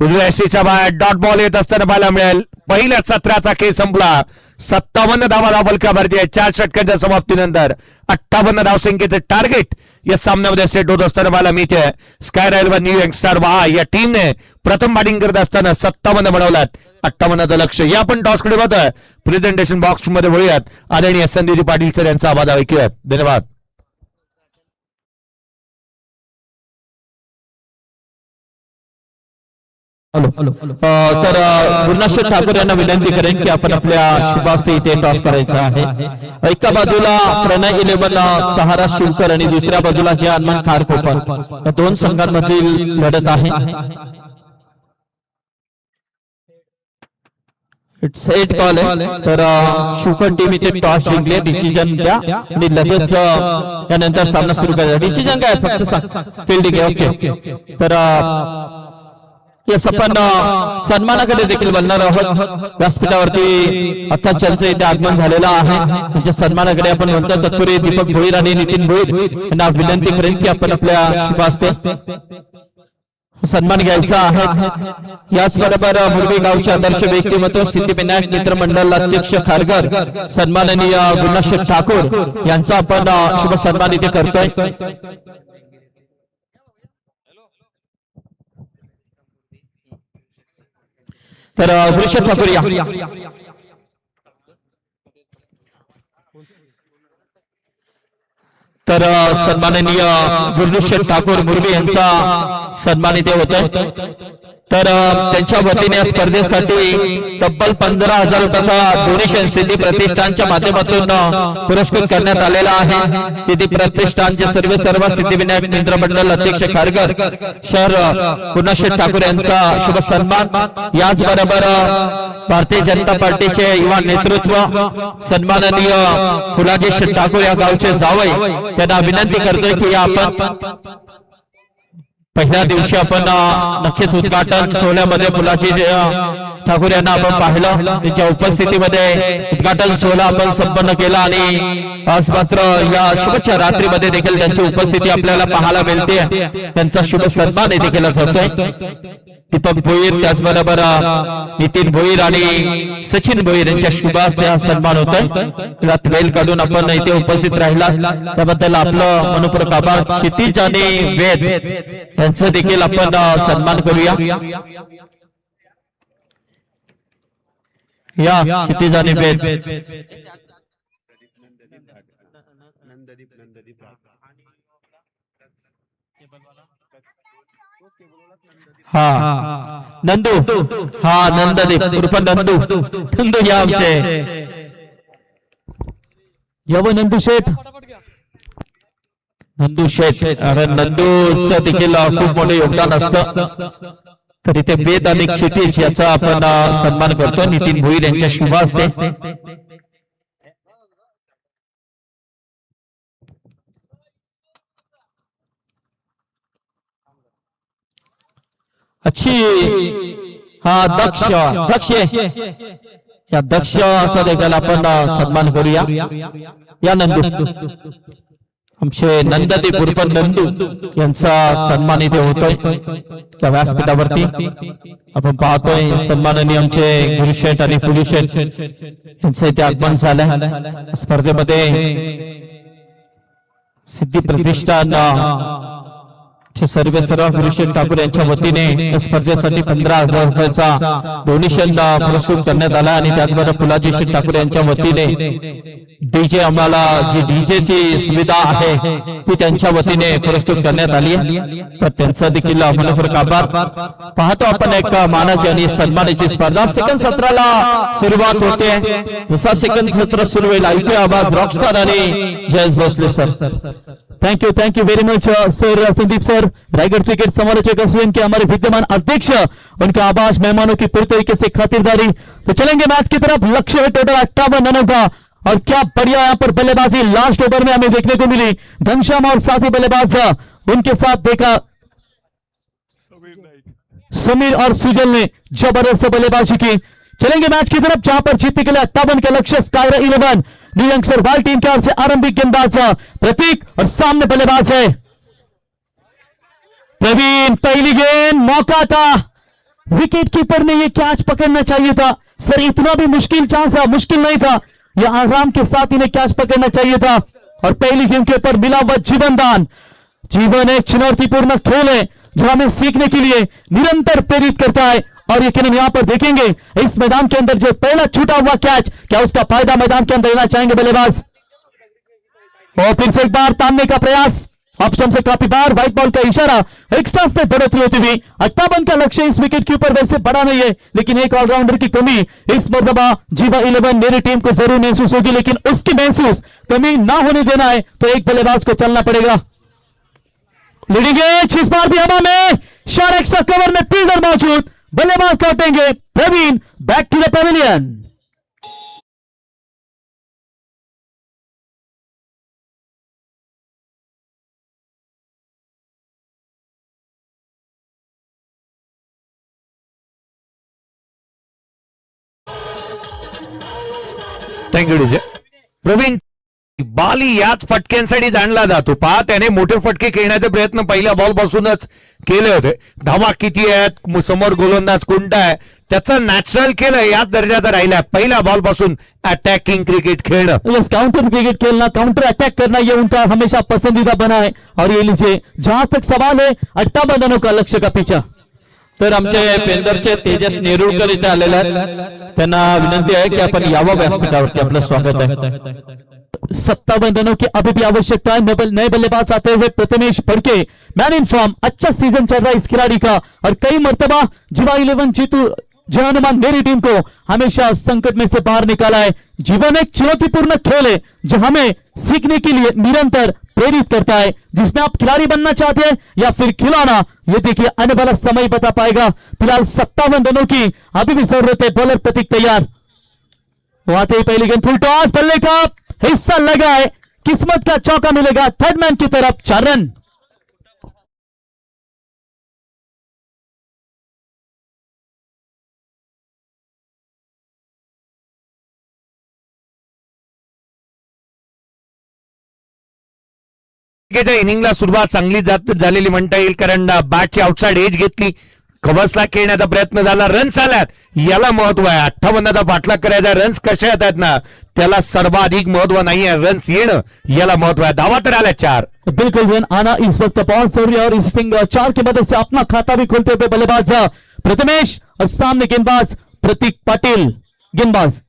उजव्या एसीच्या बाहेर डॉट बॉल येत असताना पाहायला मिळेल. पहिल्या सत्राचा खेळ संपला. 57 धावा धावलकावरती आहे. 4 षटकांच्या समाप्तीनंतर 58 धावसंख्येचे टार्गेट या सामन्यामध्ये सेट होत असताना मला मिळते स्काय रॉयल व न्यू यंगस्टार वा या टीमने प्रथम बॅटिंग करत असताना 57 बनवलात, 58चं लक्ष. या पण टॉसकडे बघतोय. प्रेझेंटेशन बॉक्स मध्ये वळूयात. आदरणीय संदीपजी पाटील सर यांचा आवाज ऐकूयात. धन्यवाद. तर गुरुनाथ ठाकूर यांना विनंती करेन की आपण आपल्या शुभास्ते इथे टॉस करायचा आहे. एका बाजूला प्रणय 11 सहारा शिवकर आणि दुसऱ्या बाजूला जे हनुमान खारकोपर, या दोन संघांमधील लढत आहे. इट्स 8 कॉल आहे. तर शिवकर टीम इथे टॉस जिंकले. डिसिजन द्या आणि लगेच यानंतर सामना सुरू करायचा. डिसिजन काय फक्त फिल्डिंग आहे. ओके. तर यस आपण सन्मानाकडे देखील बोलणार आहोत. व्यासपीठावरती आता चर्चा इथे आगमन झालेला आहे. त्यांच्या सन्मानाकडे आपण म्हणतो. तत्पूर्वी दीपक भोईर आणि नितीन भोईर यांना विनंती करेन की आपण आपल्या शुभास्ते सन्मान घ्यायचा आहे. याचबरोबर मुरबी गावचे आदर्श व्यक्तिमत्व सिद्धिविनायक मित्र मंडळ अध्यक्ष खारघर सन्माननीय गुरुनाथ ठाकूर यांचा आपण शुभ सन्मान इथे करतोय. तर गुरुनाथ ठाकूर या. तर सन्माननीय गुरुनाथ ठाकूर मुरबी यांचा सन्मान इथे होतोय. तर त्यांच्या वतीने या स्पर्धेसाठी तब्बल 15,000 रुपयाचा डोनेशन सिद्धी प्रतिष्ठानच्या माध्यमातून पुरस्कृत करण्यात आलेला आहे. सिद्धी प्रतिष्ठानचे सर्व सिद्धिविनायक मित्र मंडळ अध्यक्ष खारघर शहर गुरुनाथ ठाकूर यांचा शुभ सन्मान. याचबरोबर भारतीय जनता पार्टीचे युवा नेतृत्व सन्माननीय फुलाजी ठाकूर या गावचे जावई त्यांना विनंती करतोय की आपण पहिल्या दिवशी आपण नक्कीच उद्घाटन सोहळ्यामध्ये फुलाजी ठाकूर यांना आपण पाहिलं. त्यांच्या उपस्थितीमध्ये उद्घाटन सोहळा आपण संपन्न केला आणि आज मात्र या शुभेच्छा रात्रीमध्ये देखील त्यांची उपस्थिती आपल्याला पाहायला मिळते. त्यांचा शुभ सन्मान इथे केला जातोय. दीपक भोईर त्याचबरोबर नितीन भोईर आणि सचिन भोईर यांच्या शुभास्ते हा सन्मान होतोय. वेळ काढून आपण इथे उपस्थित राहिला त्याबद्दल आपलं मनपूर्वक आभार. क्षितिज आणि वेद यांचं देखील आपण सन्मान करूया. या क्षितिज आणि वेद हा नंदू हा नंददीप उर्फ नंदू या आमचे यव नंदू शेठ अरे नंदूचं देखील खूप मोठे योगदान असतं. तर इथे वेद आणि क्षितिज याचा आपण सन्मान करतो. नितीन भोईर यांच्या शुभ हस्ते अच्छी हा दक्ष या दक्षचा देखील आपण सन्मान करूया. या नंदू आमचे नंददीप उर्फ नंदू यांचा सन्मान इथे होतोय. त्या व्यासपीठावरती आपण पाहतोय सन्माननीय आमचे गुरुशेठ आणि फुलीशेठ यांचं इथे आगमन झालंय. स्पर्धेमध्ये सिद्धी प्रतिष्ठान सर्व गुरुशेठ ठाकूर यांच्या वतीने स्पर्धेसाठी 15,000 रुपयाचा डोनेशन पुरस्कृत करण्यात आला आणि त्याचबरोबर फुलाजी शेठ ठाकूर यांच्या वतीने डीजे आम्हाला जी डीजेची सुविधा आहे ती त्यांच्या वतीने पुरस्कृत करण्यात आली. तर त्यांचा देखील मनपूर्वक आभार. पाहतो आपण एक मानाची आणि सन्मानाची स्पर्धा सेकंड सत्राला सुरुवात होते. जसा सेकंड सत्र सुरू होईल ऐकूया आवाज रॉकस्टार आणि Jayesh Bhosale sir. Thank you very much sir Sandeep sir. Raigad cricket समालोचक एसोसिएशन के हमारे विद्यमान अध्यक्ष, उनका आभास मेहमानों की पूरी तरीके से खातिरदारी. तो चलेंगे मैच की तरफ. लक्ष्य है टोटल 58 रनों का और क्या बढ़िया यहाँ पर बल्लेबाजी लास्ट ओवर में हमें देखने को मिली. घनश्याम और साथी बल्लेबाज उनके साथ देखा समीर और सुजल ने जबरदस्त बल्लेबाजी की. चलेंगे मैच की तरफ जहां पर जीतने के लिए 58 का लक्ष्य. स्काई 11 न्यू यंगस्टर वाल टीम की ओर से आरंभिक गेंदबाज प्रतीक और सामने बल्लेबाज है प्रवीण. पहली गेंद मौका था. विकेट कीपर ने यह कैच पकड़ना चाहिए था सर. इतना भी मुश्किल चांस मुश्किल नहीं था. यह आराम के साथ इन्हें कैच पकड़ना चाहिए था और पहली गेंद के ऊपर मिला वह जीवनदान. जीवन एक चुनौतीपूर्ण खेल है जो हमें सीखने के लिए निरंतर प्रेरित करता है। और यकीनन यहाँ पर देखेंगे इस मैदान के अंदर जो पहला छूटा हुआ कैच, क्या उसका फायदा मैदान के अंदर लेना चाहेंगे बल्लेबाज। और फिर से एक बार तानने का प्रयास, ऑप्शन से काफी बार व्हाइट बॉल का इशारा, एक्स्ट्रास पे बढ़ोतरी होती हुई 58 का लक्ष्य इस विकेट के ऊपर वैसे बड़ा नहीं है, लेकिन एक ऑलराउंडर की कमी इस मरतबा जीवा 11 मेरी टीम को जरूर महसूस होगी, लेकिन उसकी महसूस कमी ना होने देना है तो एक बल्लेबाज को चलना पड़ेगा। लीडिंग एज इस बार भी हवा में, शॉट एक्स्ट्रा कवर में फील्डर मौजूद, बल्लेबाज लौटेंगे Praveen back to the pavilion. Thank you DJ. Praveen, Bali याच फटक्यांसाठी जाणला जातो. पहा, त्याने मोठे फटके खेळण्याचे प्रयत्न पहिल्या बॉल पासूनच केले होते. धावा किती आहेत, समोर गोलंदाज कोणता आहे, त्याचं नॅचरल केलं, याच दर्जाचा राहिला. पहिल्या बॉल पासून अटॅकिंग क्रिकेट खेळणं, यस, काउंटर क्रिकेट खेलना, काउंटर अटैक करना, ये उनका हमेशा पसंदीदा बना है। और ये लीजिए, जहां तक सवाल है 58 रनों का लक्ष्य का पीछा। तर आमचे पेंदरचे तेजस नेरुळकर इथे आलेले आहेत, त्यांना विनंती आहे की आपण यावं व्यासपीठावरती. आपलं स्वागत आहे. 57 रनों की अभी भी आवश्यकता है। नए बल्लेबाज आते हुए Prathamesh Phadke, man in form, अच्छा सीजन चल रहा है इस खिलाड़ी का, और कई मर्तबा जीवा 11 जीतू जहानुमान मेरी टीम को हमेशा संकट में से बाहर निकाला है। जीवन एक चुनौतीपूर्ण खेल है जो हमें सीखने के लिए निरंतर प्रेरित करता है, जिसमें आप खिलाड़ी बनना चाहते हैं या फिर खिलाना, ये देखिए आने वाला समय बता पाएगा। फिलहाल 57 रनों की अभी भी जरूरत है। बॉलर प्रतीक तैयार, वो आते ही पहली गेंद फुल टॉस, बल्ले का हिस्सा लगा है, किस्मत का चौका मिलेगा थर्ड मैन की तरफ, 4 रन। इनिंगला सुरुवात चांगली झालेली म्हणता येईल, कारण बॅटची आउटसाइड एज घेतली, कव्हर्सला खेळण्याचा प्रयत्न झाला, रन्स आल्यात, याला महत्व आहे. 58चा पाठलाग करायचा, रन्स कशा येतात ना त्याला सर्वाधिक महत्व नाहीये, रन्स येणं याला महत्व आहे. धावा तर आल्या 4. बिल्कुल रन आना इस वक्त बहुत जरूरी है, और इस सिंगल 4 की मदद से अपना खाता भी खोलते हुए बल्लेबाज प्रथमेश, और सामने गेंदबाज प्रतीक पाटिल। गेंदबाज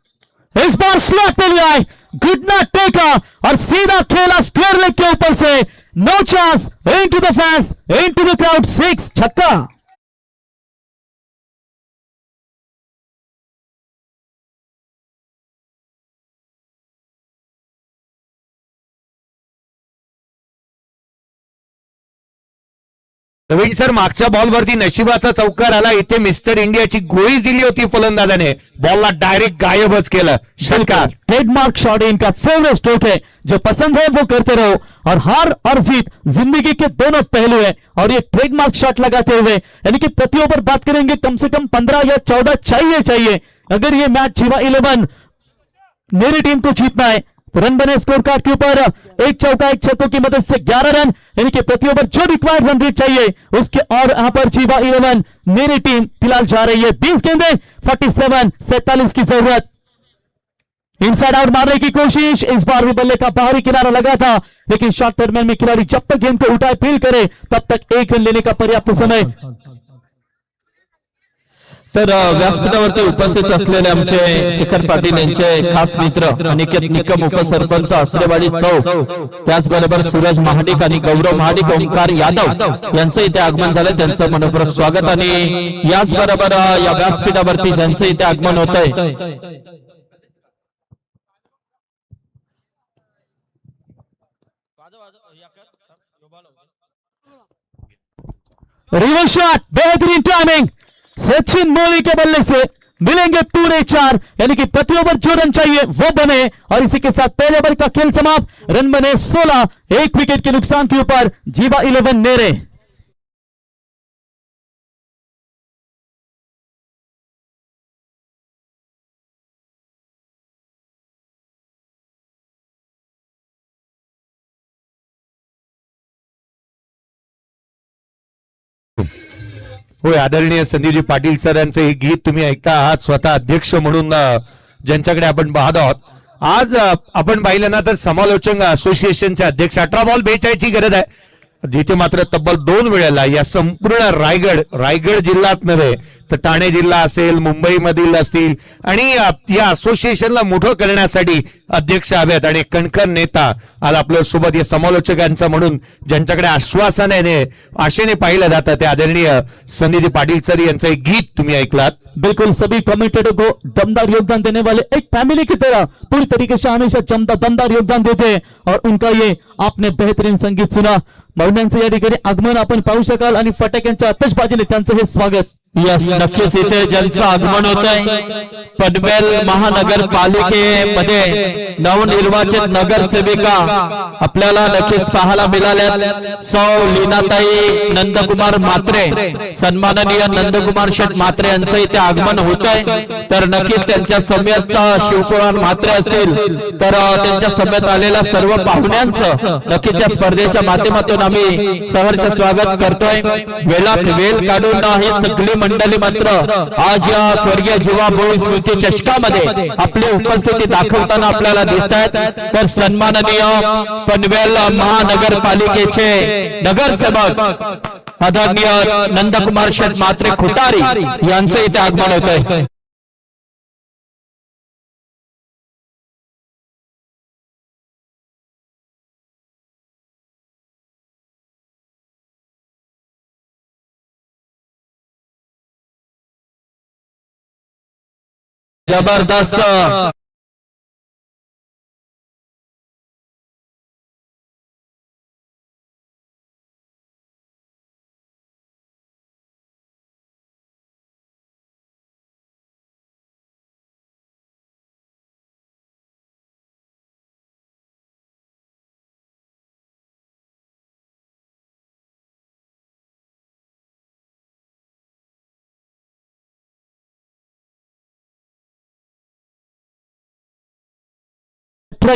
इस बार स्लॉट पे लिया है, घुटना टेका और सीधा खेला स्क्वायर लेग के ऊपर से, no chance, into the fans, into the crowd, 6, छक्का। प्रवीण सर, मागच्या बॉलवरती नशिबाचा चौकार आला, इथे मिस्टर इंडियाची गोळी दिली होती फलंदाजाने, बॉलला डायरेक्ट गायबच केलं. षटकार, ट्रेडमार्क शॉट है इनका, फेवरेट स्ट्रोक है, जो पसंद है वो करते रहो, और हार और जीत जिंदगी के दोनों पहलू है, और ये ट्रेडमार्क शॉट लगाते हुए, यानी कि प्रति ओवर बात करेंगे कम से कम 15 या 14 चाहिए अगर ये मैच जीवा 11 मेरी टीम को जीतना है। रन बने स्कोर कार्ड के ऊपर, एक चौका एक छक्कों की मदद से 11 रन, यानी कि प्रति ओवर जो रिक्वायर्ड रन रेट चाहिए उसके, और यहां पर जीवा 11 मेरी टीम फिलहाल जा रही है 20 गेंदें, 47 की जरूरत। इनसाइड आउट मारने की कोशिश, इस बार भी बल्ले का बाहरी किनारा लगा था, लेकिन शॉर्ट टर्मिनल में खिलाड़ी जब तक गेंद को उठाए फील करे तब तक 1 रन लेने का पर्याप्त समय। तर व्यासपीठावरती उपस्थित असलेले आमचे शिखर पाटील यांचे खास मित्र अनिकेत निकम, उपसरपंच आसरेवाडी चौक, त्याचबरोबर सूरज महाडिक आणि गौरव महाडिक, ओंकार यादव यांचं इथे आगमन झालंय, त्यांचं मनपूर्वक स्वागत. आणि याचबरोबर या व्यासपीठावरती ज्यांचं इथे आगमन होत आहे, रिवर्स शॉट, बेहतरीन टाइमिंग, सचिन मोली के बल्ले से मिलेंगे पूरे 4, यानी कि प्रति ओवर जो रन चाहिए वो बने, और इसी के साथ पहले ओवर का खेल समाप्त। रन बने 16, 1 विकेट के नुकसान के ऊपर जीवा 11 नेरे। होय, आदरणीय संदीपजी पाटील सर यांचं हे गीत तुम्ही ऐकता आहात, स्वतः अध्यक्ष म्हणून ज्यांच्याकडे आपण पाहत आहोत. आज आपण पाहिलं ना तर समालोचक असोसिएशनचे अध्यक्ष, 18 बॉल 42 ची गरज आहे, जिथे मात्र तब्बल 2 वेळेला या संपूर्ण रायगड जिल्ह्यात नव्हे तर ठाणे जिल्हा असेल, मुंबईमधील असतील आणि या असोसिएशनला मोठं करण्यासाठी अध्यक्ष हवेत आणि कणखर नेता आज आपल्या सोबत या समालोचकांचा म्हणून ज्यांच्याकडे आशेने पाहिलं जातं ते आदरणीय संदीप पाटील सर यांचं एक गीत तुम्ही ऐकलात. बिल्कुल सभी कमेंटेटर को दमदार योगदान देने वाले एक फैमिली की तरह पूरी तरीके से हमेशा दमदार योगदान देते हैं और उनका ये आपने बेहतरीन संगीत सुना. महिलांचं या ठिकाणी आगमन आपण पाहू शकाल आणि फटाक्यांच्या आतषबाजीने त्यांचं हे स्वागत. यस, नक्कीच इथे ज्यांचं आगमन होत आहे पनवेल महानगरपालिकेमध्ये नवनिर्वाचित नगरसेविका आपल्याला नक्कीच पाहायला मिळाल्या. सौ लीनाताई नंदकुमार म्हात्रे, सन्माननीय नंदकुमार शेठ म्हात्रे यांचं इथे आगमन होत आहे. तर नक्कीच त्यांच्या समेत शिवकुमार म्हात्रे असतील तर त्यांच्या समेत आलेल्या सर्व पाहुण्यांचं नक्कीच या स्पर्धेच्या माध्यमातून आम्ही सहर्ष स्वागत करतोय. वेळात वेळ काढून ही सगळी मंडळी मात्र आज या स्वर्गीय जीवा भोई स्मृती चषकामध्ये आपली उपस्थिती दाखवताना आपल्याला दिसत आहेत. तर सन्माननीय पनवेल महानगरपालिकेचे नगरसेवक आदरणीय नंदकुमार शेठ म्हात्रे खुटारी यांचं इथे आगमन होत आहे. जबरदस्त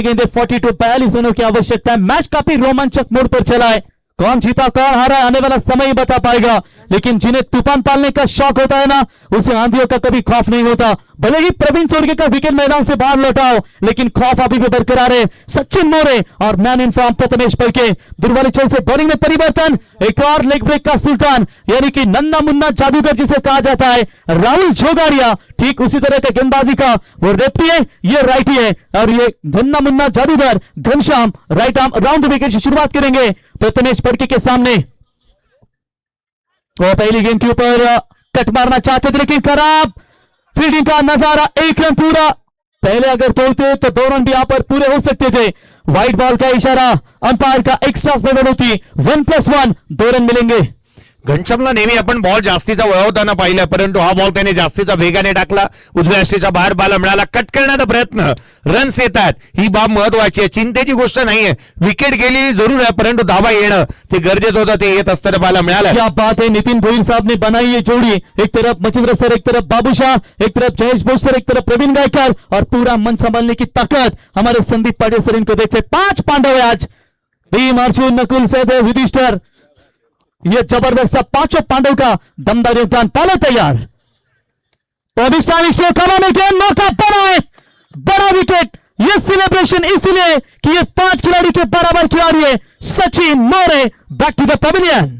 गेंदे 42 रनों की आवश्यकता है. मैच काफी रोमांचक मोड़ पर चला है. कौन जीता कौन हारा आने वाला समय ही बता पाएगा. लेकिन जिन्हें तूफान पालने का शौक होता है ना, उसे आंधियों का कभी खौफ नहीं होता. भले ही प्रवीण चोरगे का विकेट मैदान से बाहर लौटाओ, लेकिन खौफ अभी भी बरकरार है. सचिन मोरे और मैन इन फॉर्म प्रथमेश पलके. दुर्वाली छोर से बॉलिंग में परिवर्तन. एक और लेग ब्रेक का सुल्तान यानी कि नन्ना मुन्ना जादूगर जिसे कहा जाता है, राहुल जोगाड़िया. ठीक उसी तरह का गेंदबाजी का वो लेफ्टी है, ये राइटी है और ये नन्ना मुन्ना जादूगर Ghanshyam right arm round wicket से शुरुआत करेंगे प्रथमेश पलके के सामने. वो पहली गेंद के ऊपर कट मारना चाहते थे लेकिन खराब फील्डिंग का नजारा. 1 रन पूरा. पहले अगर तोड़ते तो 2 रन भी यहां पर पूरे हो सकते थे. व्हाइट बॉल का इशारा अंपायर का एक्स्ट्रा स्पेल होती. 1+1 2 रन मिलेंगे. घनश्यामला नेहमी आपण बॉल जास्तीचा वळवताना पाहिलं, परंतु हा बॉल त्याने जास्तीचा वेगाने टाकला. उजव्या अष्टीच्या बाहेर बॉल मिळाला. कट करण्याचा प्रयत्न, रन्स येतात, ही बाब महत्वाची आहे. चिंतेची गोष्ट नाहीये. विकेट गेलेली जरूर आहे, परंतु धावा येणं ते गरजेचं होतं. ते येत असताना बॉल मिळाला. क्या बात है. नितिन भोईर साहब ने बनाई ये जोड़ी. एक तरफ मचिंद्र सर, एक तरफ बाबू शाह, एक तरफ जयेश बोस सर, एक तरफ प्रवीण गायकर और पूरा मन संभालने की ताकत हमारे संदीप पाटिल सर. इनको देखते 5 पांडव है आज. भीम, अर्जुन, नकुल, सहदेव, युधिष्ठिर, ये जबरदस्त पांचों पांडव का दमदार योगदान. पाला तैयार. मौका बड़ा है, बड़ा विकेट. ये सेलिब्रेशन इसलिए कि ये 5 खिलाड़ी के बराबर खिलाड़ी है. Sachin More back to the pavilion.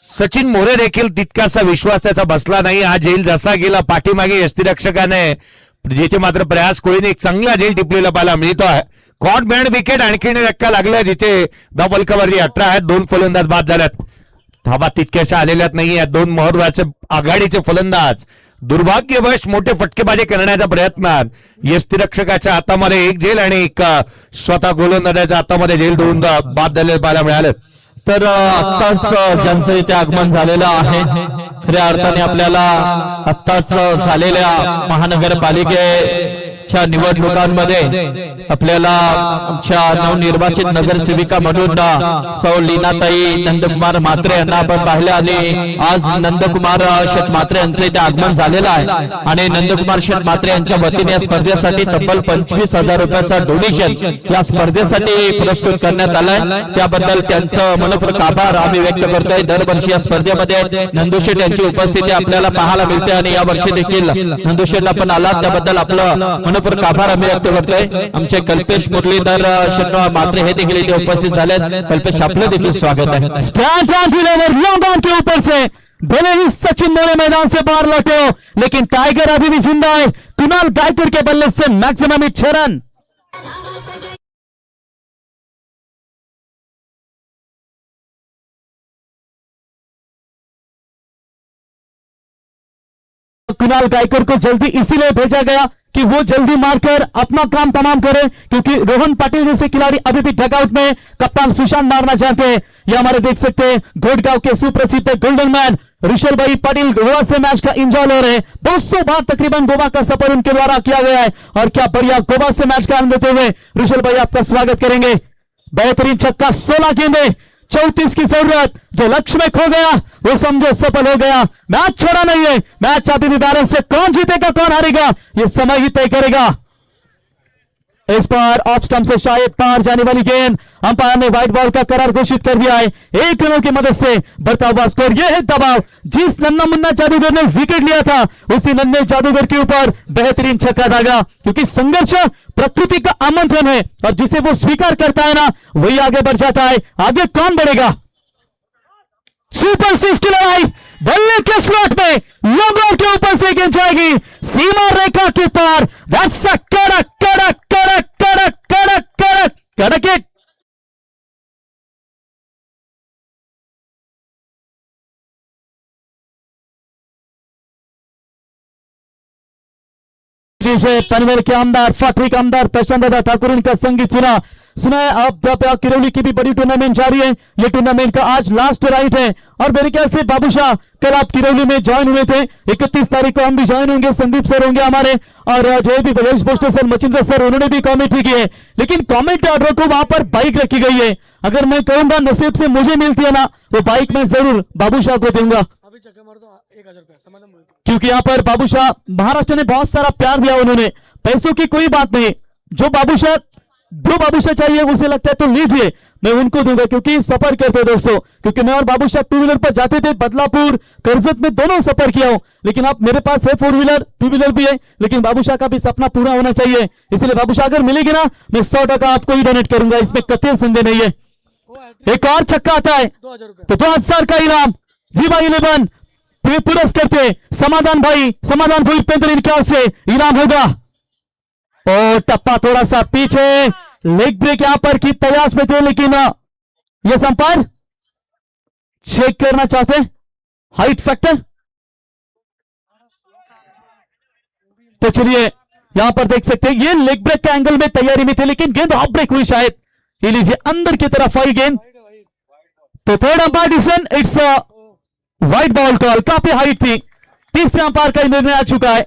Sachin More देखील तितकासा विश्वास त्याचा बसला नाही. हा झेल जसा गेला पाठीमागे यष्टीरक्षकाने, जिथे मात्र प्रयास कोळीने एक चांगला झेल टिपलेला पाहायला मिळतो आहे. कॉट बँड विकेट आणखीन धक्का लागला, जिथे डबल कव्हरची 18 आहेत. 2 फलंदाज बाद झाल्यात. धाबा तितक्याशा आलेल्यात नाही. 2 महत्वाचे आघाडीचे फलंदाज दुर्भाग्यवश मोठे फटकेबाजी करण्याच्या प्रयत्नात यष्टीरक्षकाच्या हातामध्ये एक झेल आणि एक स्वतः गोलंदाजाच्या हातामध्ये झेल दोन बाद झालेले पाहायला मिळाले. तर आत्ताच ज्यांचं इथे आगमन झालेलं आहे, खऱ्या अर्थाने आपल्याला आत्ताच झालेल्या महानगरपालिकेच्या निवडणुकांमध्ये आपल्याला आमच्या नवनिर्वाचित नगरसेविका म्हणून सौ लीनाताई नंदकुमार म्हात्रे यांना आपण पाहिलं आणि आज नंदकुमार शेठ म्हात्रे यांचं इथे आगमन झालेलं आहे आणि नंदकुमार शेठ म्हात्रे यांच्या वतीने या स्पर्धेसाठी तब्बल 25,000 रुपयाचा डोनेशन या स्पर्धेसाठी पुरस्कृत करण्यात आलाय. त्याबद्दल त्यांचं मनपूर्वक आभार आम्ही व्यक्त करतोय. दरवर्षी या स्पर्धेमध्ये नंदू शेठ यांची उपस्थिती आपल्याला पाहायला मिळते आणि या वर्षी देखील नंदू शेठ आपण आलात त्याबद्दल आपलं मनपूर्वक आभार आम्ही व्यक्त करतोय. आमचे कल्पेश मुरलीधर शेठ म्हात्रे हे देखील इथे उपस्थित झाले. कल्पेश आपलं देखील स्वागत है. स्टैंड लॉन्ग के ऊपर से भले ही सचिन मोरे मैदान से बाहर लौटे हो, लेकिन टाइगर अभी भी जिंदा है. कुणाल गायकर के बल्ले से मैक्सिमम 6 रन. कुणाल गायकर को जल्दी इसीलिए भेजा गया कि वो जल्दी मारकर अपना काम तमाम करे, क्योंकि रोहन पाटिल जैसे खिलाड़ी अभी भी डगआउट में कप्तान सुशांत मारना चाहते हैं. ये हमारे देख सकते हैं घोड़गांव के सुप्रसिद्ध गोल्डन मैन ऋषभ भाई पाटिल गोवा से मैच का एंजॉय ले रहे हैं. 200 बार तकरीबन गोवा का सफर उनके द्वारा किया गया है और क्या बढ़िया गोवा से मैच का आनंद लेते हुए ऋषभ भाई आपका स्वागत करेंगे. बेहतरीन छक्का, 16 गेंदे, 34 की जरूरत. जो लक्ष्य में खो गया वो समझो सफल हो गया. मैच छोड़ा नहीं है, मैच अभी भी बैलेंस से. कौन जीतेगा कौन हारेगा ये समय ही तय करेगा. इस पर ऑफ स्टंप से शायद पार जाने वाली गेंद, अंपायर ने व्हाइट बॉल का करार घोषित कर दिया है. 1 रनों की मदद से बढ़ता हुआ स्कोर. यह है दबाव. जिस नन्ना मुन्ना जादूगर ने विकेट लिया था उसी नन्हे जादूगर के ऊपर बेहतरीन छक्का दागा, क्योंकि संघर्ष प्रकृति का आमंत्रण है और जिसे वो स्वीकार करता है ना वही आगे बढ़ जाता है. आगे कौन बढ़ेगा. सुपर 6 की लड़ाई बल्ले के स्लॉट में लंबर के ऊपर से गेंद जाएगी सीमा रेखा के पार. दैट्स अ कड़क कड़क कड़क कड़क कड़क कड़क कड़क हिट. पनवेल के आमदार फाटरी का आमदार प्रशांत दादा ठाकुर इनका संगीत सुना है. अब जब किरौली की भी बड़ी टूर्नामेंट जारी है. ये टूर्नामेंट का आज लास्ट राइट है और मेरे ख्याल से बाबूशाह कल आप किरौली में ज्वाइन हुए थे. 31 तारीख को हम भी ज्वाइन होंगे. संदीप सर होंगे हमारे और जो भी Balesh poster sir, Machindra sir, उन्होंने भी कमेंट्री की है. लेकिन कमेंटेटरों को वहां पर बाइक रखी गई है. अगर मैं कहूंगा नसीब से मुझे मिलती है ना वो बाइक मैं जरूर बाबूशाह को दूंगा, क्योंकि यहाँ पर बाबूशाह महाराष्ट्र ने बहुत सारा प्यार दिया. उन्होंने पैसों की कोई बात नहीं, जो बाबूशाह चाहिए उसे लगता है तो लीजिए, मैं उनको दूंगा क्योंकि सफर करते दोस्तों. क्योंकि मैं और बाबूशाह 2 व्हीलर पर जाते थे, बदलापुर कर्जत में दोनों सफर किया हूं. लेकिन अब मेरे पास है 4 व्हीलर 2 व्हीलर भी है, लेकिन बाबूशाह का भी सपना पूरा होना चाहिए. इसलिए बाबूशाह अगर मिलेगी ना मैं 100% आपको ही डोनेट करूंगा, इसमें कतई संदेह नहीं है. एक और छक्का आता है तो 2000 का इनाम जी भाई 11 पुरस्कृत समाधान भाई पेंदर इनके से इनाम होगा. और टप्पा थोड़ा सा पीछे, लेग ब्रेक यहां पर की तयास में थे, लेकिन ये अंपायर चेक करना चाहते हाइट फैक्टर. तो चलिए यहां पर देख सकते हैं ये लेग ब्रेक के एंगल में तैयारी में थे, लेकिन गेंद ऑफ ब्रेक हुई शायद. ये लीजिए अंदर की तरफ आई गेंद. तो third umpire decision, it's white ball call. Coffee height थी. तीसरे अंपायर का निर्णय आ चुका है.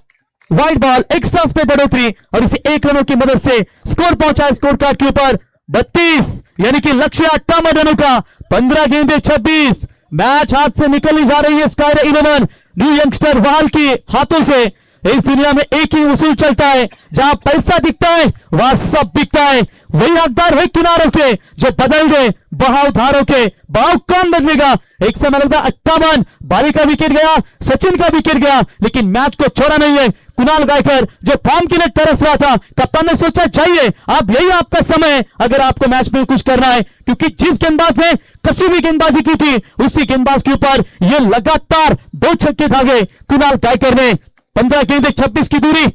व्हाइट बॉल, एक्स्ट्रास पे बढ़ोतरी और इसे 1 रनों की मदद से स्कोर पहुंचा है स्कोर कार्ड के ऊपर 32, यानी कि लक्ष्य 58 रनों का. 15 गेंदे 26. मैच हाथ से निकल ही जा रही है स्काई 11 न्यू यंगस्टर वाल के हाथों से. इस दुनिया में एक ही उसूल चलता है, जहां पैसा दिखता है वहां सब दिखता है. वही हकदार है किनारों के जो बदल गए बहाव धारों के. बहाव कौन बदलेगा. एक समय लगता 58, बाली का विकेट गया, सचिन का विकेट गया, लेकिन मैच को छोड़ा नहीं है कुणाल गायकर जो फॉर्म के लिए तरस रहा था. कप्तान ने सोचा चाहिए आप, यही आपका समय है अगर आपको मैच में कुछ करना है, क्योंकि जिस गेंदबाज ने कसी भी गेंदबाजी की थी उसी गेंदबाज के ऊपर ये लगातार 2 छक्के भागे कुणाल गायकर ने. 15 गेंदे 26 की दूरी.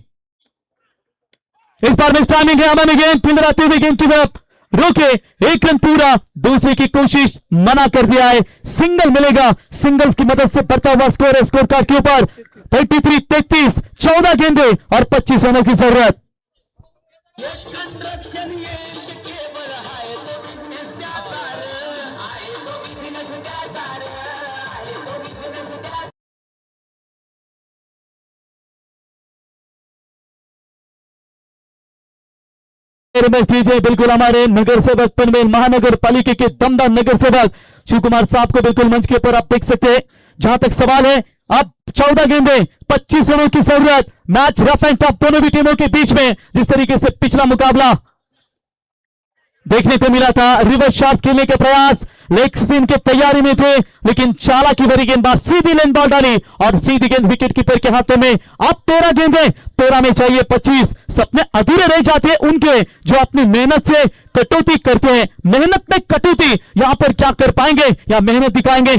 इस बार मिस टाइमिंग है, हमें गेंद फील्डर आते हुए गेंद की तरफ रोके. 1 रन पूरा, दूसरे की कोशिश मना कर दिया है. सिंगल मिलेगा, सिंगल्स की मदद से बढ़ता हुआ स्कोर है स्कोर कार्ड के ऊपर 33-33. 14 गेंदे और 25 रनों की जरूरत. रमेश डीजे बिल्कुल हमारे नगर सेवक पनवेल महानगर पालिका के दमदार नगर सेवक शिव कुमार साहब को बिल्कुल मंच के ऊपर आप देख सकते हैं। जहां तक सवाल है, अब 14 गेंदे 25 रनों की जरूरत, मैच रफ एंड टफ दोनों भी टीमों के बीच में। जिस तरीके से पिछला मुकाबला देखने को मिला था, रिवर्स शॉट्स खेलने के प्रयास, लेग स्पिन के तैयारी में थे, लेकिन चालाकी भरी गेंदबाज सीधी लेन बॉल डाली और सीधी गेंद विकेट कीपर के हाथों में। अब 13 गेंदें, 13 में चाहिए 25। सपने अधूरे रह जाते हैं उनके जो अपनी मेहनत से कटौती करते हैं। मेहनत में कटौती, यहां पर क्या कर पाएंगे या मेहनत दिखाएंगे?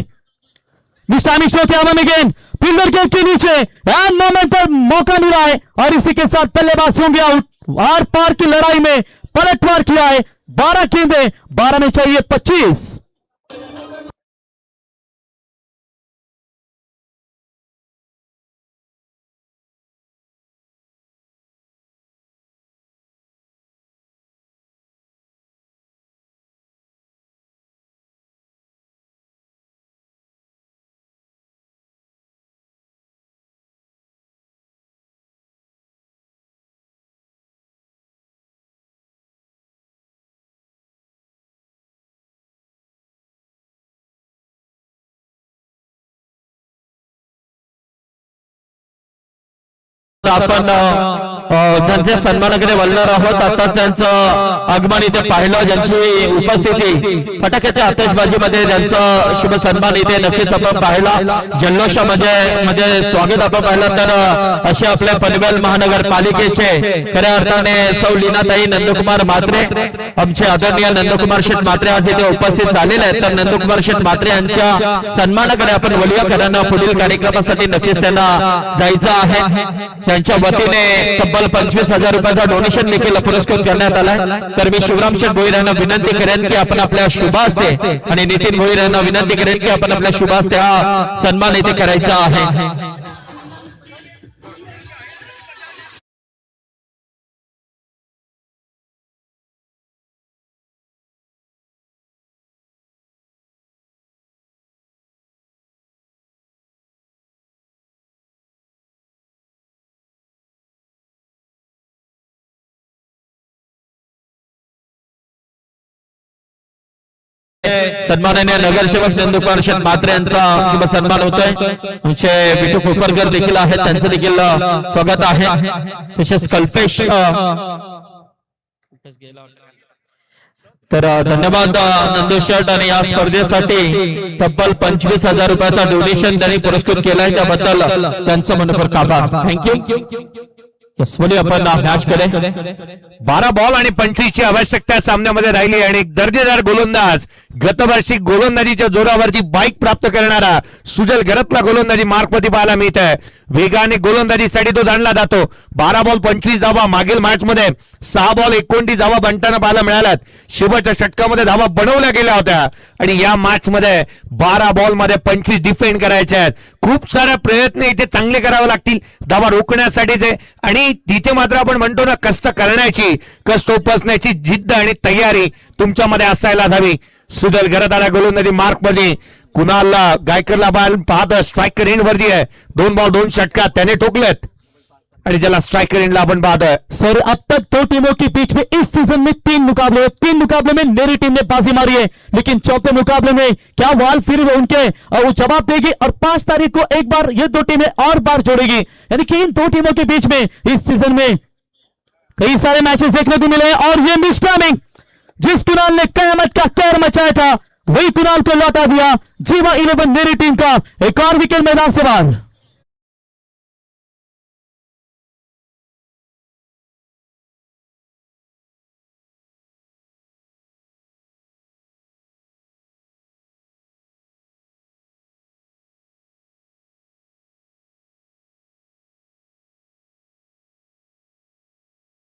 मिस्टामिक शो के आने गेंद फील्डर गेंद के नीचे एंड मोमेंट पर मौका मिला है और इसी के साथ बल्लेबाज होंगे आउट। आर पार की लड़ाई में पलटवार किया है। 12 गेंदें, 12 में चाहिए 25। आपण त्यांचे सन्मानाकडे वळणार आहोत। आता त्यांचं आगमन इथे पाहिलं, ज्यांची उपस्थिती फटाक्याच्या आतषबाजीमध्ये त्यांचं शुभ सन्मान इथे नक्कीच आपण पाहिला। जल्लोषामध्ये स्वागत आपण पाहिलं तर असे आपल्या पनवेल महानगरपालिकेचे खऱ्या अर्थाने सौ लीनाताई नंदकुमार म्हात्रे, आमचे आदरणीय नंदकुमार शेठ म्हात्रे आज इथे उपस्थित झालेले आहेत। तर नंदकुमार शेठ म्हात्रे यांच्या सन्मानाकडे आपण वळूया, कारण पुढील कार्यक्रमासाठी नक्कीच त्यांना जायचं आहे। त्यांच्या वतीने तब्बल 25,000 रुपयाचा डोनेशन देखील पुरस्कृत करण्यात आलाय। तर मी शिवराम शेठ भोईर यांना विनंती करेन की आपण आपल्या शुभ हस्ते आणि नितीन भोईर यांना विनंती करेन की आपण आपल्या शुभ हस्ते हा सन्मान इथे करायचा आहे। सन्माननीय नगरसेवक नंदकुमार शेठ म्हात्रे यांचा शुभ सन्मान होतोय। आमचे बिटू कोपरकर देखील आहेत, त्यांचं देखील स्वागत आहे। तसेच कल्पेश, तर धन्यवाद नंदू शेठ, आणि या स्पर्धेसाठी तब्बल 25,000 रुपयाचा डोनेशन त्यांनी पुरस्कृत केलाय, त्याबद्दल त्यांचं मनपूर्वक आभार। थँक्यू। आपण मॅच कडे 12 बॉल आणि 25 ची आवश्यकता सामन्यामध्ये राहिली आणि एक दर्जेदार गोलंदाज, गतवर्षी गोलंदाजीच्या जोरावरती बाईक प्राप्त करणारा सुजल गरतला गोलंदाजी मार्क मध्ये पाहायला मिळत आहे। वेगाने गोलंदाजीसाठी तो जाणला जातो। 12 बॉल 25 धावा, मागील मॅच मध्ये 6 बॉल 29 धावा बनताना पाहायला मिळाल्यात। शेवटच्या षटकामध्ये धावा बनवल्या गेल्या होत्या आणि या मॅच मध्ये 12 बॉल मध्ये 25 डिफेंड करायचे आहेत। खूप सारे प्रयत्न इथे चांगले करावे लागतील धावा रोखण्यासाठीचे, आणि तिथे मात्र आपण म्हणतो ना, कष्ट करण्याची, कष्ट उपसण्याची जिद्द आणि तयारी तुमच्यामध्ये असायला हवी। सुजल गरताला गोलंदाजी मार्क मध्ये कुणालला गायकरला बॉल पाहत स्ट्रायकर एंड वरती आहे। 2 बॉल 2 षटकात त्याने ठोकलेत आणि ज्याला स्ट्राइकर एंड ला अपन बात है। सर अब तक दो टीमों के बीच में इस सीजन में 3 मुकाबले में मेरी टीम ने बाजी मारी है, लेकिन चौथे मुकाबले में क्या वाल फिर उनके वो जवाब देगी और 5 तारीख को एक बार ये दो टीमें और बार जोड़ेगी। यानी कि इन दो टीमों के बीच में इस सीजन में कई सारे मैचेस देखने को मिले और ये मिस टाइमिंग, जिस कुणाल ने कयामत का कहर मचाया था वही कुणाल को लौटा दिया। जीवा 11 मेरी टीम का एक और विकेट मैदान से बाहर।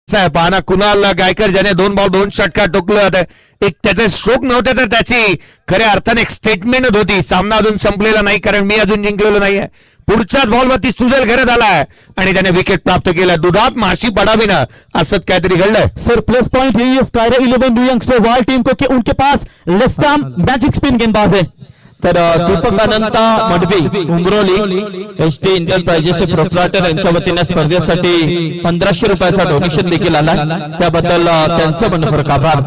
पाहना कुणाल गायकर ज्याने 2 बॉल 2 षटकार टोकले होते, एक त्याचे स्ट्रोक नव्हते तर त्याची खऱ्या अर्थाने एक स्टेटमेंट होती, सामना अजून संपलेला नाही कारण मी अजून जिंकलेलो नाहीये। पुढच्याच बॉलवरती सुजल घरत आलाय आणि त्याने विकेट प्राप्त केला। दुधात माशी पडावी ना असं काहीतरी घडलंय। सर प्लस पॉइंट यही है स्कायर 11 न्यू यंगस्टर वाल टीम को कि उनके pass left arm magic spin गेंदबाज है। तर दीपक अनंता मडवी उमरोली एसटी एंटरप्राइजेसचे प्रोप्रायटर यांच्या वतीने स्पर्धेसाठी 1500 रुपयाचा डोनेशन देखील आला, त्याबद्दल त्यांचं मनपूर्वक आभार।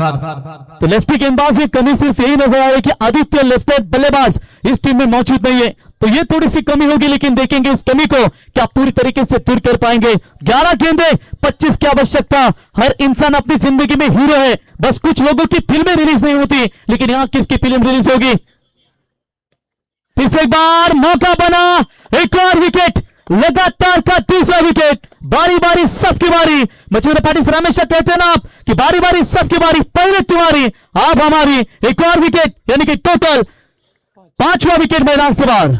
तो लेफ्टी गेंदबाज की कमी सिर्फ यही नजर आ रही है कि आदित्य लेफ्ट हैंड बल्लेबाज इस टीम में मौजूद नहीं है, तो ये थोड़ी सी कमी होगी, लेकिन देखेंगे इस कमी को क्या पूरी तरीके से दूर कर पाएंगे। 11 गेंदे 25 की आवश्यकता। हर इंसान अपनी जिंदगी में हीरो है, बस कुछ लोगों की फिल्में रिलीज नहीं होती, लेकिन यहाँ किसकी फिल्म रिलीज होगी। फिर से एक बार मौका बना, एक और विकेट, लगातार का तीसरा विकेट। बारी बारी सबकी बारी। मछुआरा पार्टी से हमेशा कहते हैं ना आप कि बारी बारी सबकी बारी, पहले तुम्हारी अब हमारी। एक और विकेट, यानी कि टोटल 5वां विकेट मैदान से बाहर।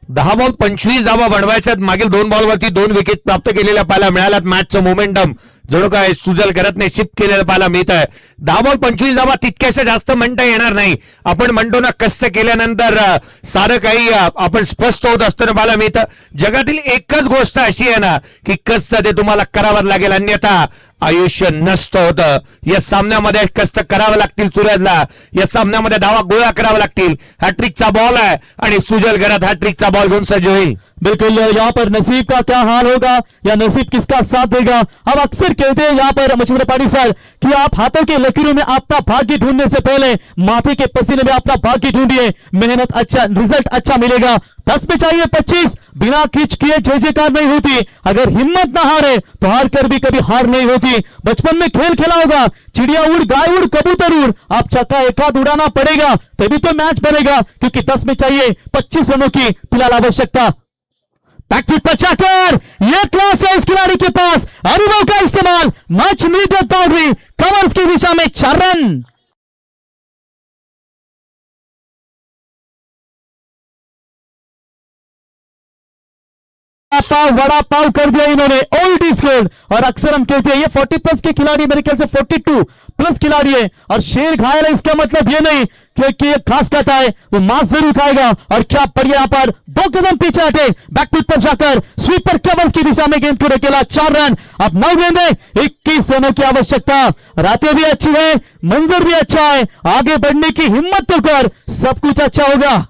दहा बॉल 25 धावा बनवायच्यात। मागील 2 बॉलवरती 2 विकेट प्राप्त केलेल्या पाहायला मिळाल्यात। मॅचचं मोमेंटम जणू काय सुजल घरातने शिफ्ट केलेलं पाहायला मिळत आहे। 10 बॉल 25 धावा तितक्याशा जास्त म्हणता येणार नाही। आपण म्हणतो ना कष्ट केल्यानंतर सारं काही आपण स्पष्ट होत असताना पाहायला मिळतं। जगातील एकच गोष्ट अशी आहे ना की कष्ट ते तुम्हाला करावं लागेल, अन्यथा आयुष्य नष्ट होतं। या सामन्यामध्ये कष्ट करावं लागतील सूरजला, या सामन्यामध्ये धावा गोळा करावा लागतील। हॅट्रिकचा बॉल आहे आणि सुजल घरात हॅट्रिकचा बॉल घेऊन सज्ज होईल। बिल्कुल, यहाँ पर नसीब का क्या हाल होगा या नसीब किसका साथ देगा। हम अक्सर कहते हैं यहाँ पर मछुआरा पार्टी सर कि आप हाथों के लकीरों में अपना भाग्य ढूंढने से पहले माथे के पसीने में अपना भाग्य ढूंढिए, मेहनत अच्छा, रिजल्ट अच्छा मिलेगा। 10 पे चाहिए 25, बिना खींच किए जय जयकार नहीं होती। अगर हिम्मत ना हारे तो हार कर भी कभी हार नहीं होती। बचपन में खेल खेला होगा, चिड़िया उड़, गाय उड़, कबूतर उड़, आप चक्का एक हाथ उड़ाना पड़ेगा तभी तो मैच बनेगा, क्योंकि 10 में चाहिए 25 रनों की फिलहाल आवश्यकता। बैकफुट पर जाकर यह क्लास है इस खिलाड़ी के पास, अनुभव का इस्तेमाल, मच नीडेड बाउंड्री, कवर्स की दिशा में 4 रन। पाव बड़ा पाव कर दिया इन्होंने, ओल्ड इज गोल्ड। और अक्सर हम कहते हैं ये 40 प्लस के खिलाड़ी, मेरे ख्याल से 42 प्लस खिलाड़ी है, और शेर घायल है इसका मतलब ये नहीं कि ये खास कहता है, वो मांस जरूर खाएगा। और क्या बढ़िया यहाँ पर 2 कदम पीछे हटे, बैकफुट पर जाकर स्वीपर कवर्स की दिशा में गेंद को ढकेला, 4 रन। अब 9 गेंदे 21 रनों की आवश्यकता। रातें भी अच्छी है, मंजर भी अच्छा है, आगे बढ़ने की हिम्मत तो कर, सब कुछ अच्छा होगा।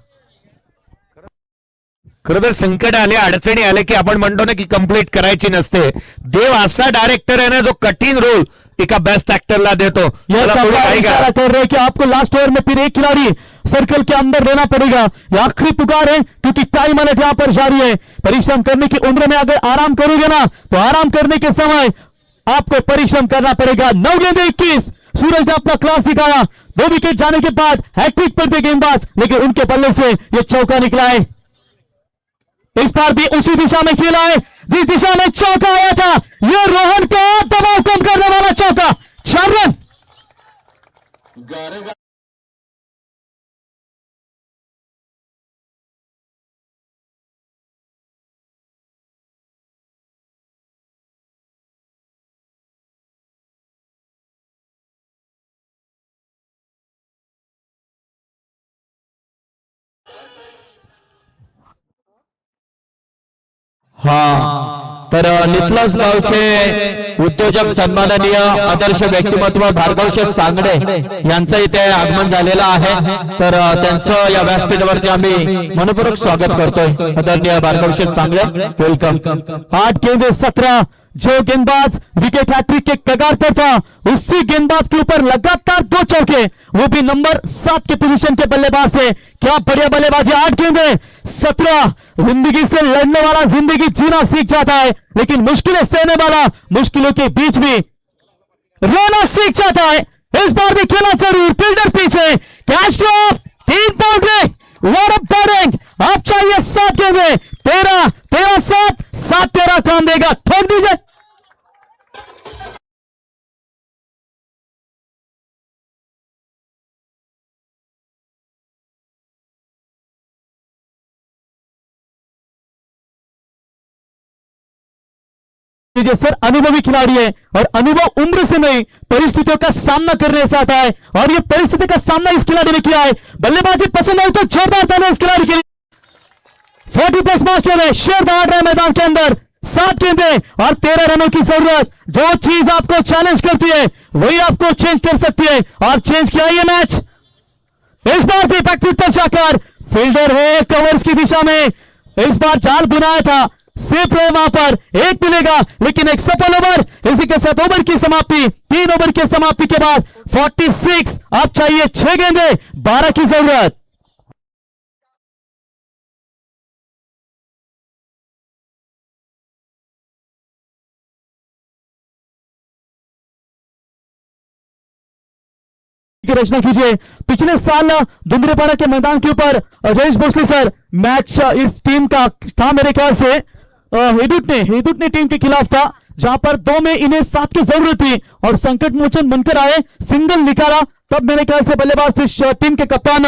खरं तर संकट आले, अडचणी आले की आपण म्हणतो ना की कंप्लीट करायची नसते। देव असा डायरेक्टर है ना जो कठीण रोल एका बेस्ट एक्टरला देतो। यह इशारा कर रहे हैं कि आपको लास्ट ओवर में फिर एक खिलाड़ी सर्कल के अंदर लेना पड़ेगा। यह आखिरी पुकार है, क्योंकि टाइम अलर्ट यहां पर जारी है। परिश्रम करने की उम्र में अगर आराम करोगे ना तो आराम करने के समय आपको परिश्रम करना पड़ेगा। 9 गेंदे 21, सूरज ने अपना क्लास दिखाया। 2 विकेट जाने के बाद हैट्रिक पर थे गेंदबाज, लेकिन उनके बल्ले से यह चौका निकला है। इस बार भी उसी दिशा में खेला है जिस दिशा में चौका आया था। यह रोहन का दबाव कम करने वाला चौका, 4 रन। हा, तर निपलस गावचे उद्योजक सन्माननीय आदर्श व्यक्तिमत्व भार्गव शेठ सांगडे यांचं इथे आगमन झालेलं आहे। तर त्यांचं या व्यासपीठावरती आम्ही मनपूर्वक स्वागत करतोय। आदरणीय भार्गव शेठ सांगडे, वेलकम। 8 गेंदे 17, जो गेंदबाज विकेट हैट्रिक के कगार पर था उसी गेंदबाज के ऊपर लगातार 2 चौके, वो भी नंबर 7 के पोजीशन के बल्लेबाज थे। क्या बढ़िया बल्लेबाजी। 8 गेंदे 17, जिंदगी से लड़ने वाला जिंदगी जीना सीख जाता है, लेकिन मुश्किलें सहने वाला मुश्किलों के बीच भी रोना सीख जाता है। इस बार भी खेला जरूर, फील्डर पीछे, catch drop, 3 boundary, what a batting. लीजिए सर, अनुभवी खिलाड़ी है और अनुभव उम्र से नहीं परिस्थितियों का सामना करने से आता है और ये परिस्थिति का सामना इस खिलाड़ी ने किया है। बल्लेबाजी पसंद है तो जोरदार तालियां इस खिलाड़ी के लिए। 40+ मास्टर है, शेर दौड़ रहे मैदान के अंदर, 7 गेंदें और 13 रनों की जरूरत। जो चीज आपको चैलेंज करती है वही आपको चेंज कर सकती है और चेंज किया ये मैच। इस बार भी बैकफुट पर जाकर फील्डर है कवर्स की दिशा में, इस बार जाल बुनाया था, सेफ रहे वहां पर, एक मिलेगा लेकिन एक सफल ओवर। इसी के साथ ओवर की समाप्ति, 3 ओवर की समाप्ति के बाद 46, अब चाहिए 6 गेंदें, 12 की जरूरत। की रचना कीजिए। पिछले साल धुंधरेपाड़ा के मैदान के ऊपर जयेश भोसले सर मैच इस टीम का था मेरे ख्याल से हेदुट ने टीम के खिलाफ था, जहां पर 2 में इन्हें 7 की जरूरत थी और संकट मोचन बनकर आए, सिंगल निकाला। तब मेरे ख्याल से बल्लेबाज थे टीम के कप्तान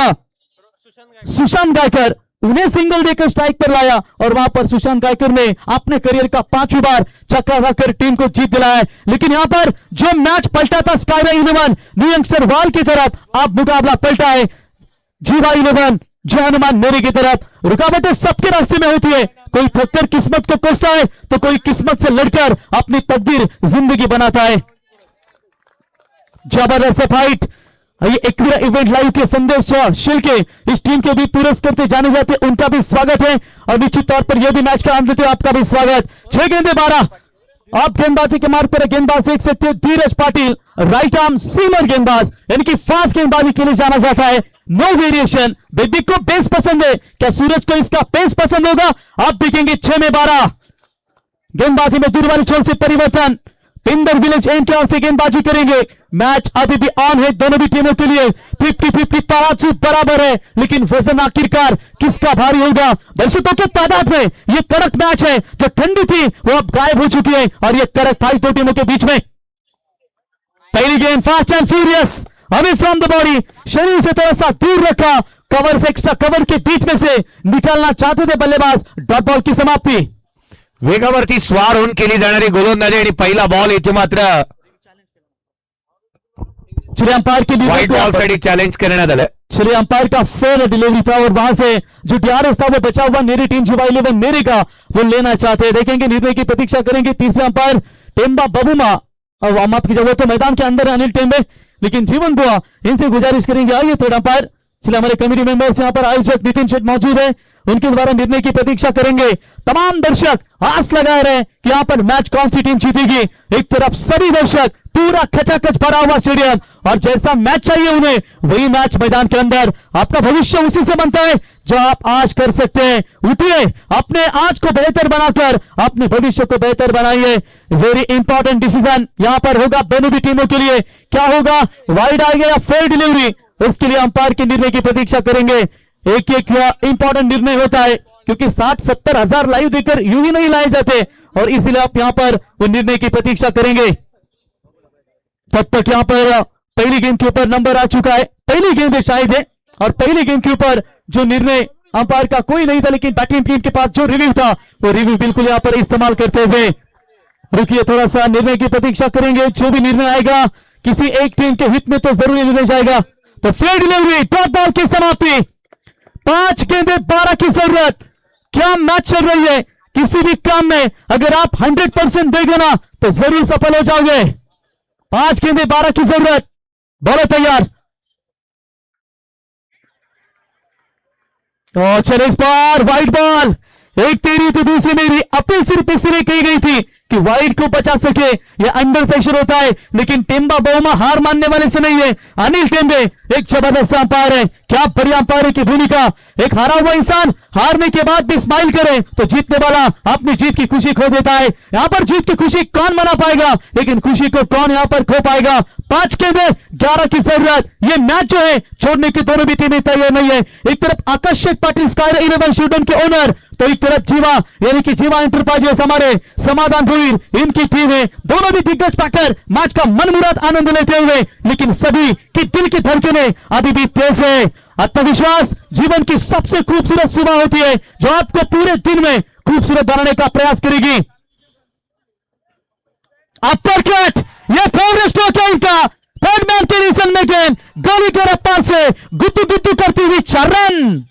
सुशांत गायकर, उन्हें सिंगल देकर स्ट्राइक पर लाया और वहां पर सुशांत गायकर ने अपने करियर का 5वीं बार छक्का लगाकर टीम को जीत दिलाया है। लेकिन यहां पर जो मैच पलटा था स्काई 11 न्यू यंगस्टर वाल की तरफ, अब मुकाबला पलटा है जीवा 11 जो हनुमान मेरे की तरफ। रुकावटें सबके रास्ते में होती है, कोई थककर किस्मत को कोसता है तो कोई किस्मत से लड़कर अपनी तकदीर जिंदगी बनाता है। जबरदस्त फाइट, ये एक्विरा इवेंट लाइव के संदेश शिल के इस टीम के भी पुरस्कार करते जाने जाते उनका भी स्वागत है और निश्चित तौर पर यह भी मैच का आनंद लेते आपका भी स्वागत। 6 गेंदें 12, आप गेंदबाजी के मार्ग पर गेंदबाज देख सकते हैं Dheeraj Patil, right arm seamer गेंदबाज, यानी कि फास्ट गेंदबाजी के लिए जाना जाता है। नो वेरिएशन, बेबी को पेस पसंद है, क्या सूरज को इसका पेस पसंद होगा? आप देखेंगे 6 में 12। गेंदबाजी में दूर वाली छोर से परिवर्तन, पिंदर विलेज एम के से गेंदबाजी करेंगे। मैच अभी भी ऑन है दोनों भी टीमों के लिए, 50-50 तराजू बराबर है, लेकिन वजन आखिरकार किसका भारी होगा? दर्शकों के तादाद में ये कड़क मैच है, जो ठंडी थी वो अब गायब हो चुकी है और ये कड़क फाइट 2 टीमों के बीच में। पहली गेंद fast end furious, away from the body, शरीर से थोड़ा सा दूर रखा, कवर से एक्स्ट्रा कवर के बीच में से निकालना चाहते थे बल्लेबाज, डॉट बॉल की समाप्ति। वेगावरती स्वार होऊन केली जाणारी गोलंदाजी आणि पहिला बॉल इथे मात्र श्री अंपायर के व्हाइट बॉल साठी चॅलेंज करण्यात आलं। श्री अंपायर का फेयर डिलीवरी था और वहां से जो डीआरएस था वो बचा हुआ मेरी टीम जीवा 11 मेरे का वो लेना चाहते हैं। देखेंगे निर्णय की प्रतीक्षा करेंगे। तीसरे अंपायर टेम्बा बबुमा, और वार्म अप की जरूरत तो मैदान के अंदर अनिल टेम्बे, लेकिन जीवन बुआ इनसे गुजारिश करेंगे आइए थर्ड अंपायर। चलिए हमारे कमेटी मेंबर्स यहाँ पर आयोजक नितिन शेठ मौजूद है, उनके द्वारा निर्णय की प्रतीक्षा करेंगे। तमाम दर्शक आस लगाए रहे कि यहाँ पर मैच कौन सी टीम जीतेगी। एक तरफ सभी दर्शक, पूरा खचाखच भरा हुआ स्टेडियम और जैसा मैच चाहिए उन्हें वही मैच मैदान के अंदर। आपका भविष्य उसी से बनता है जो आप आज कर सकते हैं। उठिए, अपने आज को बेहतर बनाकर अपने भविष्य को बेहतर बनाइए। वेरी इंपॉर्टेंट डिसीजन यहाँ पर होगा दोनों भी टीमों के लिए। क्या होगा, वाइड आएगा या फेयर डिलीवरी, उसके लिए अंपायर के निर्णय की प्रतीक्षा करेंगे। एक एक इंपॉर्टेंट निर्णय होता है क्योंकि 60-70 हजार लाइव देकर यूं ही नहीं लाए जाते और इसलिए आप यहां पर वो निर्णय की प्रतीक्षा करेंगे। तब तक यहां पर पहली गेंद के ऊपर नंबर आ चुका है, पहली गेंद शायद है और पहली गेंद के ऊपर जो निर्णय अंपायर का कोई नहीं था, लेकिन बैटिंग टीम के पास जो रिव्यू था वो रिव्यू बिल्कुल यहां पर इस्तेमाल करते हुए। रुकिए, थोड़ा सा निर्णय की प्रतीक्षा करेंगे। जो भी निर्णय आएगा किसी एक टीम के हित में तो जरूर निर्णय जाएगा। तो फेयर डिलीवरी, डॉट बॉल की समाप्ति। 5 गेंदें 12 की जरूरत। क्या मैच चल रही है। किसी भी काम में अगर आप 100% देंगे ना तो जरूर सफल हो जाओगे। 5 गेंदें 12 की जरूरत। बॉलर तैयार। तो चले इस बार वाइड बॉल, एक तेरी तो दूसरी मेरी। अपील सिर्फ इसलिए की गई थी कि वाइड को बचा सके, ये अंडर प्रेशर होता है, लेकिन टेम्बा बोमा हार मानने वाले से नहीं है। अनिल टेम्बे एक जबरदस्त अंपायर है। क्या बड़ी अंपायर की भूमिका। एक हारा हुआ इंसान हारने के बाद भी स्माइल करे तो जीतने वाला अपनी जीत की खुशी खो देता है। यहां पर जीत की खुशी कौन मना पाएगा, लेकिन खुशी को कौन यहां पर खो पाएगा। 5 गेंदें 11 की जरूरत। ये मैच जो है छोड़ने की दोनों भी टीमें तैयार नहीं है। एक तरफ आकर्षक पाटिल स्काई 11 शूटन के ओनर, तो एक तरफ जीवा यानी कि जीवा एंटरप्राइजेस हमारे समाधान भूर, इनकी टीम है। दोनों भी दिग्गज पाकर मैच का मनमुराद आनंद लेते हुए, लेकिन सभी की दिल की धड़कनें अभी भी तेज है। आत्मविश्वास जीवन की सबसे खूबसूरत सीमा होती है जो आपको पूरे दिन में खूबसूरत बनाने का प्रयास करेगी। अपर कट, ये फेवरेट स्ट्रोक है इनका। थर्ड मैन के रीजन में गेंद गली के रफ्तार से गुद्दू गुद्दू करती हुई 4 रन।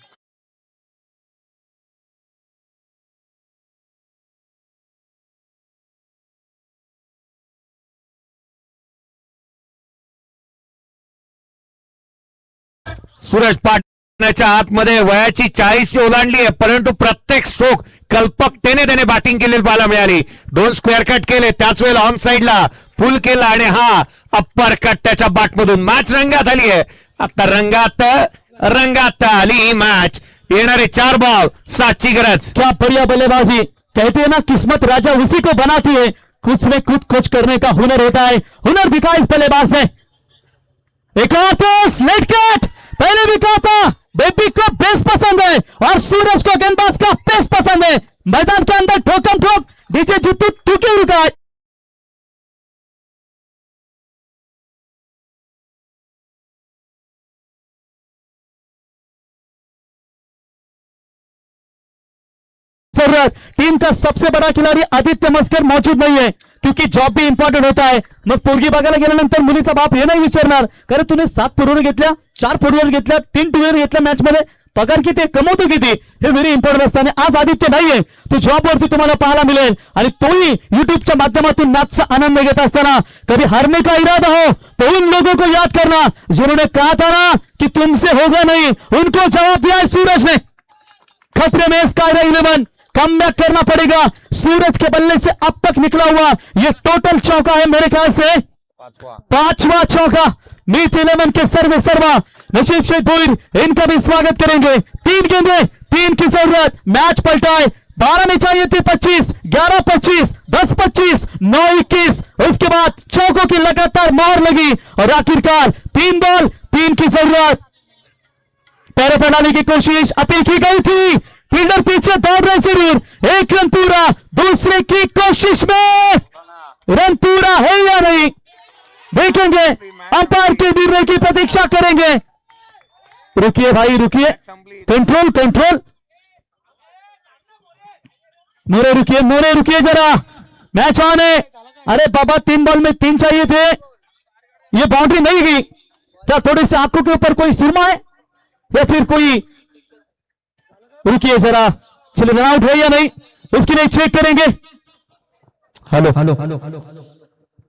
सूरज पाटण्याच्या आतमध्ये वयाची 40 ओलांडली आहे, परंतु प्रत्येक स्ट्रोक कल्पकतेने त्याने बॅटिंग केलेली पाहायला मिळाली. 2 स्क्वेअर कट केले, त्याच वेळेला ऑन साइडला फुल केला आणि हा अप्पर कट त्याच्या बॅटमधून. मॅच रंगात आली आहे. आता रंगात आली ही मॅच. येणारे 4 बॉल 7 ची गरज. क्या बढ़िया बल्लेबाजी. कहते हैं ना किस्मत राजा उसी को बनाती है, खुद ने खुद खोज करने का हुनर होता है, हुनर दिखा इस बल्लेबाज ने। एक स्लेट कट, पहले भी कहा था बेबी को पेस पसंद है और सूरज को गेंदबाज का पेस पसंद है। मैदान के अंदर ठोकम ठोक डीजे जुत्तू तू क्यों रुका है? जरूरत टीम का सबसे बड़ा खिलाड़ी आदित्य मस्कर मौजूद नहीं है, क्योंकि जॉब भी इंपॉर्टंट होता है. मग पोरगी बघायला गेल्यानंतर मुलीचा बाप हे नाही विचारणार कारण तुने 7 फोरवर घेतल्या, 4 फोरवर घेतल्या, 3 टूवर घेतल्या, मॅच मध्ये पगार किती, कमवतो किती, हे व्हेरी इम्पॉर्टंट असतं. आणि आज आदित्य नाहीये, तो जॉबवरती तुम्हाला पाहायला मिळेल आणि तोही युट्यूबच्या माध्यमातून मॅचचा आनंद घेत असताना. कभी हारने का इरादा हो तो उन लोगों को याद करना जिन्होंने कहा था ना कि तुमसे होगा नहीं, उनको जवाब दिया है सूरज ने. खतरे में स्काई 11 कम बैक करना पड़ेगा. सूरज के बल्ले से अब तक निकला हुआ ये टोटल चौका है मेरे ख्याल से 5वां चौका. मीट 11 के सर्वे सर्वा नसीब शेख भोईर इनका भी स्वागत करेंगे. 3 गेंदे 3 की जरूरत. मैच पलटा है. 12 में चाहिए थी 25, 11-25, 10-25, 9-21. उसके बाद चौकों की लगातार मोहर लगी और आखिरकार 3 बॉल 3 की जरूरत. पैरों पर डालने की कोशिश अपील की गई थी, फील्डर पीछे दौड़ रहे जरूर. 1 रन पूरा दूसरे की कोशिश में. रन पूरा है या नहीं देखेंगे, अंपायर के निर्णय की प्रतीक्षा करेंगे. रुकिए भाई रुकिए, कंट्रोल कंट्रोल. मोरे रुकिए जरा, मैच ऑन है. अरे बाबा 3 बॉल में 3 चाहिए थे, ये बाउंड्री नहीं गई. क्या थोड़े से आंखों के ऊपर कोई सुरमा है या फिर कोई. रुकिए जरा, चलो रन आउट है या नहीं उसकी नहीं चेक करेंगे. हॅलो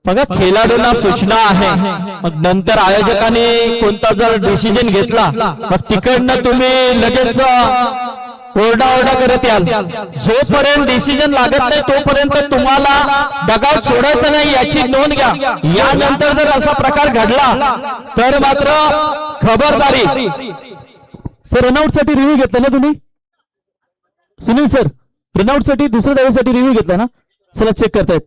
बघा खेळाडूंना सूचना आहे, मग नंतर आयोजकाने कोणता जर डिसिजन घेतला मग तिकडनं तुम्ही लगेच ओरडा करत याल. जोपर्यंत डिसिजन लागत नाही तोपर्यंत तुम्हाला डगआउट सोडायचं नाही याची नोंद घ्या. यानंतर जर असा प्रकार घडला तर मात्र खबरदारी. सर रनआउट साठी रिव्ह्यू घेतला ना तुम्ही सुनील सर? रनआउट साठी दुसऱ्या धावेसाठी रिव्ह्यू घेतला ना? चला चेक करतायत.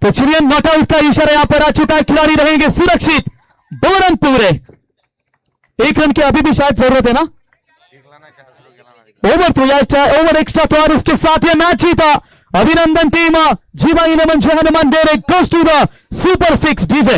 पिछड़ियन नॉटआउट का इशारा यहां पर आ चुका है. खिलाड़ी रहेंगे सुरक्षित. 2 रन पूरे. 1 रन की अभी भी शायद जरूरत है ना. ओवर तो ओवर एक्स्ट्रा तो और उसके साथ ये मैच जीता. अभिनंदन team. Jeeva 11 Hanuman Dere goes to the super 6 DJ.